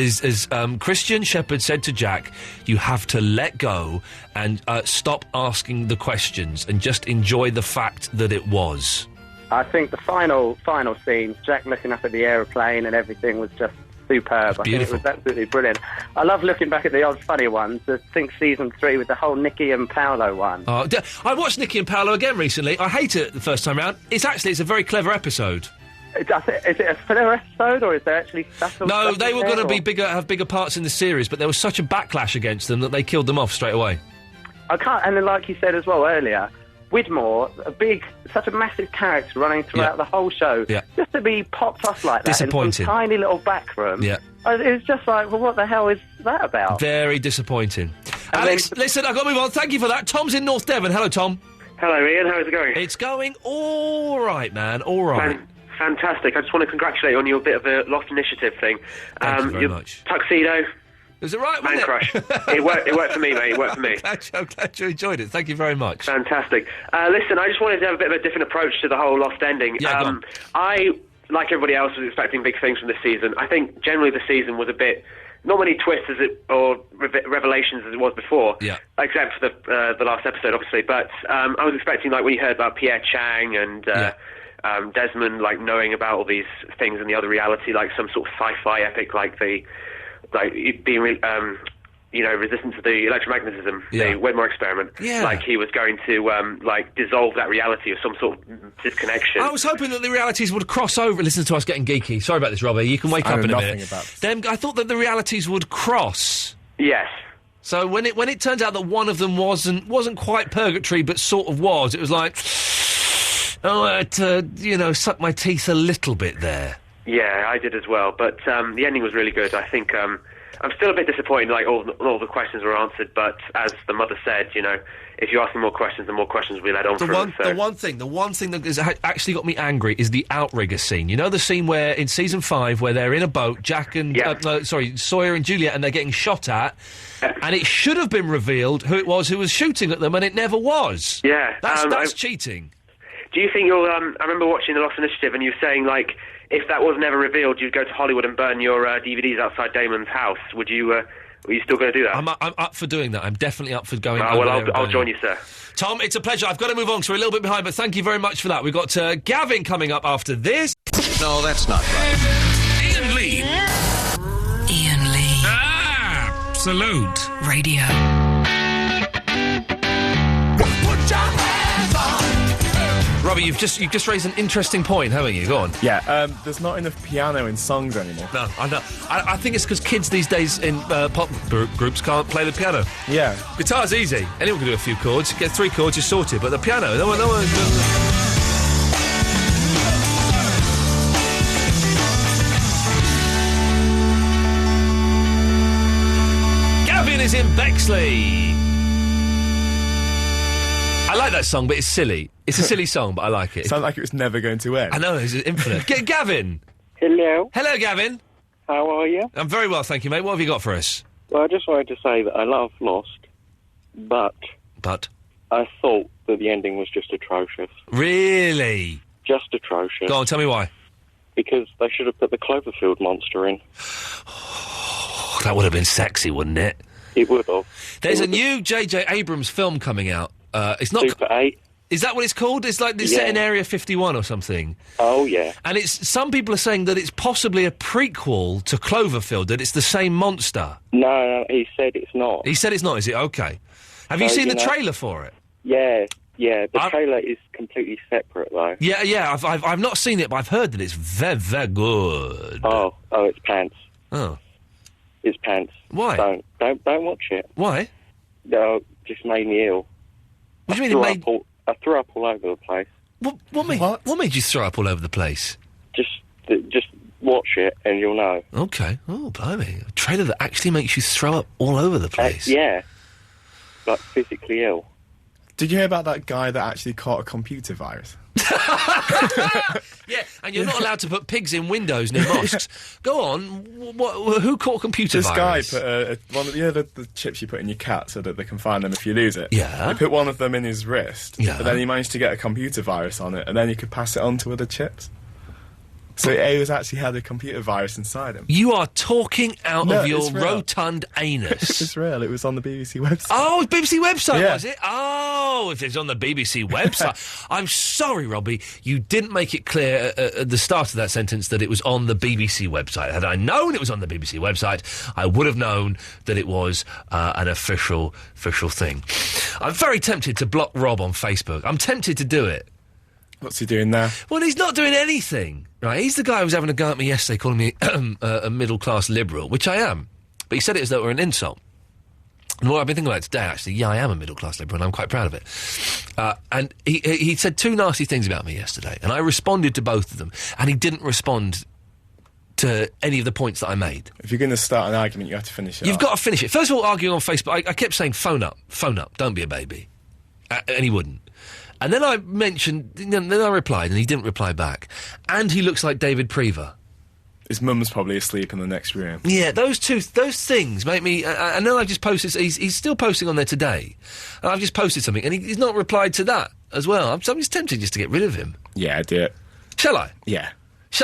Christian Shepherd said to Jack, you have to let go and stop asking the questions and just enjoy the fact that it was. I think the final scene, Jack looking up at the aeroplane and everything, was just superb. I think it was absolutely brilliant. I love looking back at the old funny ones. I think season 3 with the whole Nicky and Paolo one. I watched Nicky and Paolo again recently. I hated it the first time round. It's a very clever episode. Is it a filler episode, or is there actually stuff? No, they were going to have bigger parts in the series, but there was such a backlash against them that they killed them off straight away. And then, like you said as well earlier, Widmore, such a massive character running throughout the whole show, just to be popped off like that in Disappointing. some tiny little back room. Yeah. It's just like, well, what the hell is that about? Very disappointing. Alex, listen, I've got to move on. Thank you for that. Tom's in North Devon. Hello, Tom. Hello, Ian. How's it going? It's going all right, man. All right. Fantastic. I just want to congratulate you on your bit of a Lost Initiative thing. Thank you very your much. Tuxedo. Was it right? Man crush. It worked for me, mate. It worked for me. I'm glad you enjoyed it. Thank you very much. Fantastic. Listen, I just wanted to have a bit of a different approach to the whole Lost ending. Yeah, go on. I, like everybody else, was expecting big things from this season. I think generally the season was a bit... Not many twists or revelations as it was before, except for the last episode, obviously. But I was expecting, like, when you heard about Pierre Chang and Desmond, like, knowing about all these things in the other reality, like some sort of sci-fi epic, like being resistant to the electromagnetism, the Wedmore experiment. Yeah. Like he was going to dissolve that reality of some sort of disconnection. I was hoping that the realities would cross over. Listen to us getting geeky. Sorry about this, Robbie. You can wake up in a minute. I thought that the realities would cross. Yes. So when it turns out that one of them wasn't quite purgatory, but sort of was, it was like, suck my teeth a little bit there. Yeah, I did as well. But the ending was really good. I think I'm still a bit disappointed. Like all the questions were answered, but as the mother said, if you ask me more questions, the more questions will be led on from us. The one thing that has actually got me angry is the outrigger scene. You know the scene where in season 5 where they're in a boat, Sawyer and Juliet, and they're getting shot at, and it should have been revealed who it was who was shooting at them, and it never was. Yeah, that's cheating. Do you think you'll? I remember watching the Lost Initiative, and you were saying like, if that was never revealed, you'd go to Hollywood and burn your DVDs outside Damon's house. Would you? Are you still going to do that? I'm up for doing that. I'm definitely up for going. I'll join you, sir. Tom, it's a pleasure. I've got to move on, so we're a little bit behind, but thank you very much for that. We've got Gavin coming up after this. No, that's not right. Iain Lee. Iain Lee. Absolute Radio. Robbie, you've just raised an interesting point, haven't you? Go on. Yeah, there's not enough piano in songs anymore. No, I know. I think it's because kids these days in pop groups can't play the piano. Yeah. Guitar's easy. Anyone can do a few chords. Get 3 chords, you're sorted. But the piano, no one... Gavin is in Bexley. I like that song, but it's silly. It's a silly song, but I like it. Sounds like it was never going to end. I know, it's infinite. Gavin! Hello. Hello, Gavin. How are you? I'm very well, thank you, mate. What have you got for us? Well, I just wanted to say that I love Lost, but I thought that the ending was just atrocious. Really? Just atrocious. Go on, tell me why. Because they should have put the Cloverfield monster in. That would have been sexy, wouldn't it? It would have. There's a new J.J. Abrams film coming out. It's not... Super 8. Is that what it's called? It's like it's set in Area 51 or something. Oh, yeah. And some people are saying that it's possibly a prequel to Cloverfield, that it's the same monster. No, he said it's not. He said it's not, is it? Okay. Have you seen the trailer for it? Yeah. The trailer is completely separate, though. Yeah, I've not seen it, but I've heard that it's very, very good. Oh, it's pants. Oh. It's pants. Why? Don't watch it. Why? No, just made me ill. What do you mean I threw up all over the place. What made you throw up all over the place? Just watch it and you'll know. Okay. Oh, blimey. A trailer that actually makes you throw up all over the place. Yeah. Like, physically ill. Did you hear about that guy that actually caught a computer virus? Yeah, and you're not allowed to put pigs in windows near mosques. Go on. Who caught a computer virus? This guy put one of the chips you put in your cat so that they can find them if you lose it. Yeah. He put one of them in his wrist. Yeah. But then he managed to get a computer virus on it, and then he could pass it on to other chips. So he was actually had a computer virus inside him. You are talking out of your rotund anus. It's real. It was on the BBC website. Oh, BBC website, was it? Oh, if it's on the BBC website. I'm sorry, Robbie. You didn't make it clear at the start of that sentence that it was on the BBC website. Had I known it was on the BBC website, I would have known that it was an official thing. I'm very tempted to block Rob on Facebook. I'm tempted to do it. What's he doing there? Well, he's not doing anything, right? He's the guy who was having a go at me yesterday, calling me a middle-class liberal, which I am. But he said it as though it were an insult. Well, I've been thinking about it today, actually. Yeah, I am a middle-class Liberal, and I'm quite proud of it. And he said 2 nasty things about me yesterday, and I responded to both of them, and he didn't respond to any of the points that I made. If you're going to start an argument, you have to finish it. You've got to finish it. First of all, arguing on Facebook, I kept saying, phone up, don't be a baby. And he wouldn't. And then I mentioned, then I replied, and he didn't reply back. And he looks like David Prever. His mum's probably asleep in the next room. Yeah, those things make me... and then I just posted... He's still posting on there today. And I've just posted something, and he's not replied to that as well. I'm just tempted just to get rid of him. Yeah, do it. Shall I? Yeah.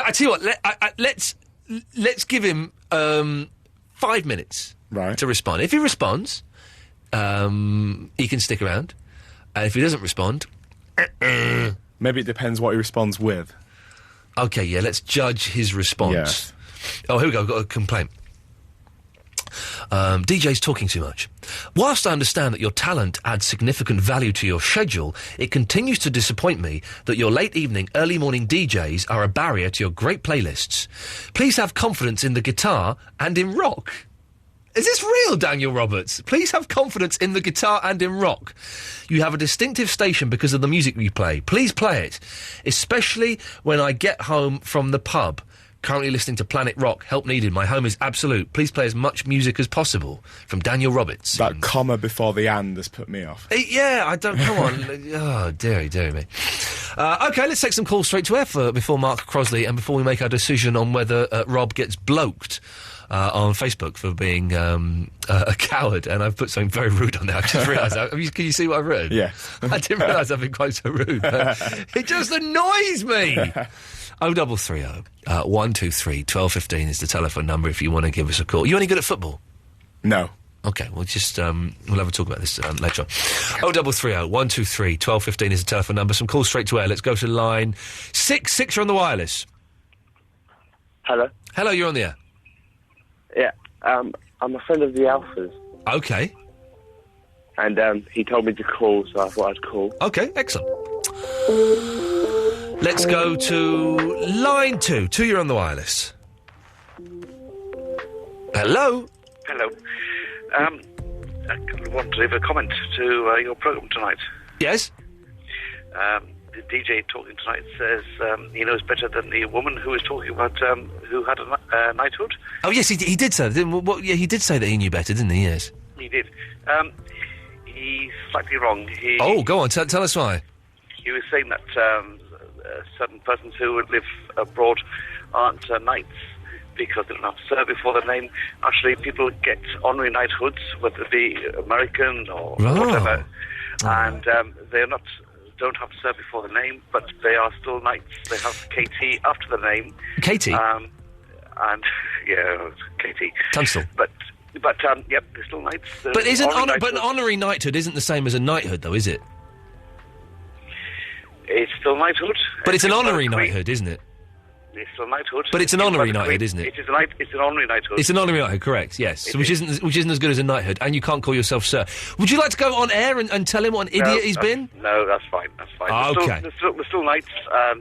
I tell you what, let's give him 5 minutes to respond. If he responds, he can stick around. And if he doesn't respond... Maybe it depends what he responds with. OK, yeah, let's judge his response. Yes. Oh, here we go, I've got a complaint. DJ's talking too much. Whilst I understand that your talent adds significant value to your schedule, it continues to disappoint me that your late evening, early morning DJs are a barrier to your great playlists. Please have confidence in the guitar and in rock. Is this real, Daniel Roberts? Please have confidence in the guitar and in rock. You have a distinctive station because of the music you play. Please play it, especially when I get home from the pub. Currently listening to Planet Rock. Help needed. My home is absolute. Please play as much music as possible. From Daniel Roberts. That comma before the and has put me off. Yeah, I don't... Come on. Oh, dearie me. OK, let's take some calls straight to air before Mark Crosley and before we make our decision on whether Rob gets bloked on Facebook for being a coward. And I've put something very rude on there. I just realised that. Can you see what I've written? Yeah. I didn't realise I've been quite so rude. It just annoys me. 0330 123 1215 is the telephone number if you want to give us a call. You any good at football? No. OK, we'll just, we'll have a talk about this later on. 0330 123 1215 is the telephone number. Some calls straight to air. Let's go to line 6. 6, you're on the wireless. Hello. Hello, you're on the air. Yeah, I'm a friend of the Alphas. OK. And he told me to call, so I thought I'd call. OK, excellent. Let's go to line 2. 2, you're on the wireless. Hello? Hello. I want to leave a comment to your programme tonight. Yes? The DJ talking tonight says he knows better than the woman who was talking about who had a knighthood. Oh, yes, he did say that. He did say that he knew better, didn't he? Yes. He did. He's slightly wrong. Go on, tell us why. He was saying that certain persons who would live abroad aren't knights because they don't have to serve before their name. Actually, people get honorary knighthoods, whether it be American or whatever, and they're not... don't have to serve before the name, but they are still knights. They have KT after the name. KT? And, yeah, KT. Tunstall. But yep, they're still knights. But an honorary knighthood isn't the same as a knighthood, though, is it? It's still knighthood. But it's an honorary knighthood, isn't it? It's still knighthood. But it's an honorary knighthood, isn't it? It's an honorary knighthood. It's an honorary knighthood, correct, yes. Which isn't as good as a knighthood, and you can't call yourself sir. Would you like to go on air and tell him what an idiot he's been? No, that's fine, that's fine. OK. They're still knights.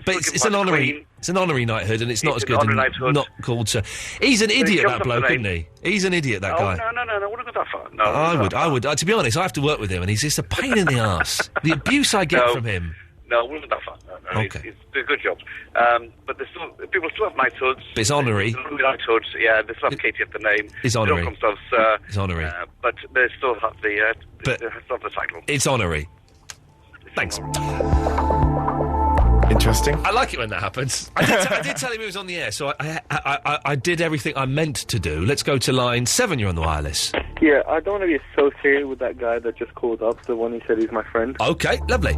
But it's an honorary knighthood, and it's not as good and not called sir. He's an idiot, that bloke, isn't he? He's an idiot, that guy. No, I wouldn't go that far. No, I would. To be honest, I have to work with him, and he's just a pain in the arse. The abuse I get from him. No, it wasn't that fun. No, OK. He's doing a good job. But people still have knighthoods. But it's honorary. Knighthoods, yeah, they still have Katie at the name. It's honorary. They don't call themselves sir. It's honorary. But they still have the, they still have the title. It's honorary. Thanks. Interesting. I like it when that happens. I did tell him he was on the air, so I did everything I meant to do. Let's go to line 7, you're on the wireless. Yeah, I don't want to be associated with that guy that just called up, the one who said he's my friend. OK, lovely.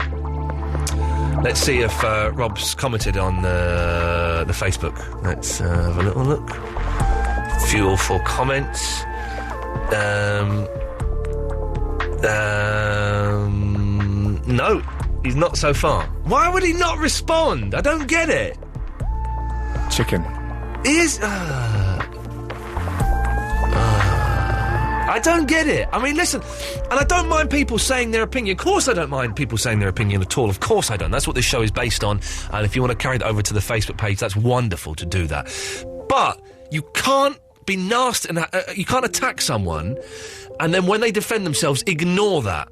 Let's see if Rob's commented on the Facebook. Let's have a little look. Fuel for comments. No, he's not so far. Why would he not respond? I don't get it. Chicken. He is... I don't get it. I mean, listen, and I don't mind people saying their opinion. Of course I don't mind people saying their opinion at all. Of course I don't. That's what this show is based on. And if you want to carry that over to the Facebook page, that's wonderful to do that. But you can't be nasty, and you can't attack someone, and then when they defend themselves, ignore that.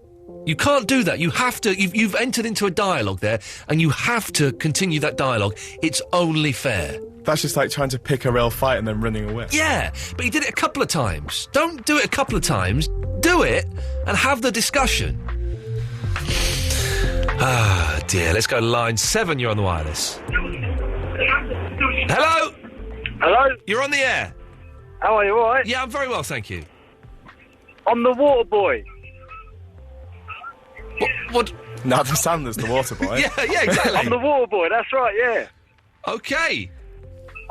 You can't do that. You have to. You've entered into a dialogue there, and you have to continue that dialogue. It's only fair. That's just like trying to pick a real fight and then running away. Yeah, but he did it a couple of times. Don't do it a couple of times. Do it and have the discussion. Ah, dear. Let's go to line 7. You're on the wireless. Hello? Hello? You're on the air. How are you, all right? Yeah, I'm very well, thank you. I'm the water boy. What? Nathan Sanders, the water boy. yeah, exactly. I'm the water boy, that's right, yeah. Okay.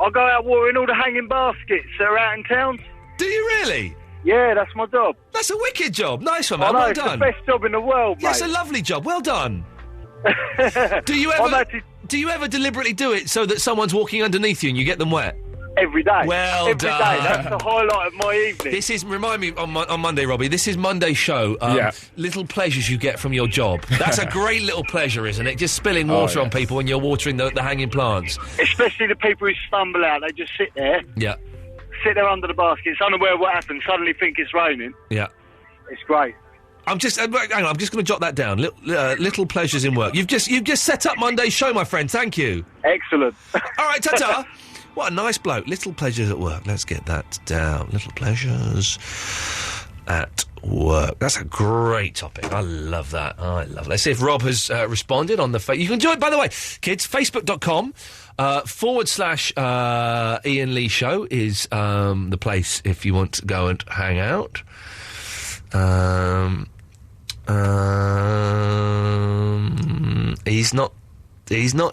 I go out watering all the hanging baskets that are out in town. Do you really? Yeah, that's my job. That's a wicked job. Nice one, man. I know, Well it's done. the best job in the world, Yeah, mate. it's a lovely job. Well done. Do you ever deliberately do it so that someone's walking underneath you and you get them wet? Every day. Well Every done. day. That's the highlight of my evening. This is, remind me, on Monday, Robbie, this is Monday's show. Little pleasures you get from your job. That's a great little pleasure, isn't it? Just spilling water on people when you're watering the hanging plants. Especially the people who stumble out. They just sit there. Yeah. Sit there under the baskets, unaware of what happened, suddenly think it's raining. Yeah. It's great. I'm just going to jot that down. Little pleasures in work. You've just set up Monday's show, my friend. Thank you. Excellent. All right, ta-ta. What a nice bloke. Little pleasures at work. Let's get that down. Little pleasures at work. That's a great topic. I love that. Let's see if Rob has responded on the... You can do it, by the way, kids. Facebook.com / Iain Lee Show is the place if you want to go and hang out. He's not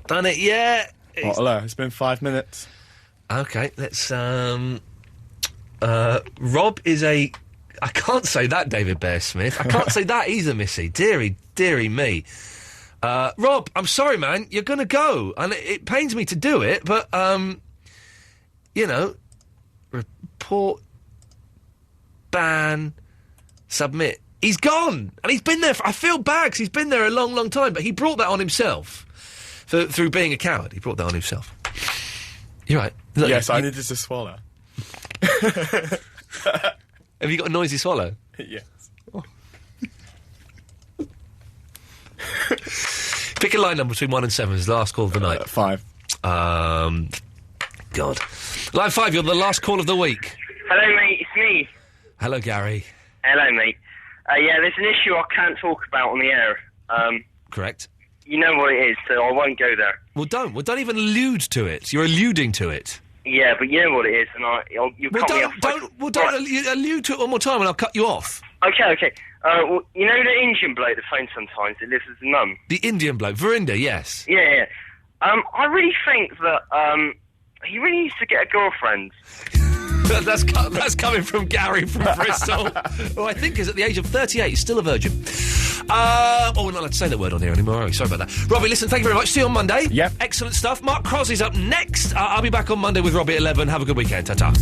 done it yet. Hello, it's been 5 minutes. Okay, let's, Rob is I can't say that, David Bear Smith. I can't say that either, Missy. Deary me. Rob, I'm sorry, man. You're gonna go. And it pains me to do it, but, report, ban, submit. He's gone. And he's been there I feel bad because he's been there a long, long time, but he brought that on himself. Through being a coward. He brought that on himself. You're right. Look, yes, I needed to swallow. Have you got a noisy swallow? Yes. Oh. Pick a line number between 1 and 7 is the last call of the night. 5. God. Line 5, you're the last call of the week. Hello, mate, it's me. Hello, Gary. Hello, mate. There's an issue I can't talk about on the air. Correct. You know what it is, so I won't go there. Well, don't. Well, don't even allude to it. You're alluding to it. Yeah, but you know what it is, and you cut me off. Don't allude to it one more time and I'll cut you off. Okay. Well, you know the Indian bloke that phones sometimes that lives with his mum? The Indian bloke, Verinder, yes. Yeah. I really think that, he really needs to get a girlfriend. That's coming from Gary from Bristol, who I think is at the age of 38. He's still a virgin. We're not allowed to say that word on here anymore, are we? Sorry about that. Robbie, listen, thank you very much. See you on Monday. Yep. Excellent stuff. Mark Crosby's up next. I'll be back on Monday with Robbie at 11. Have a good weekend. Ta-ta.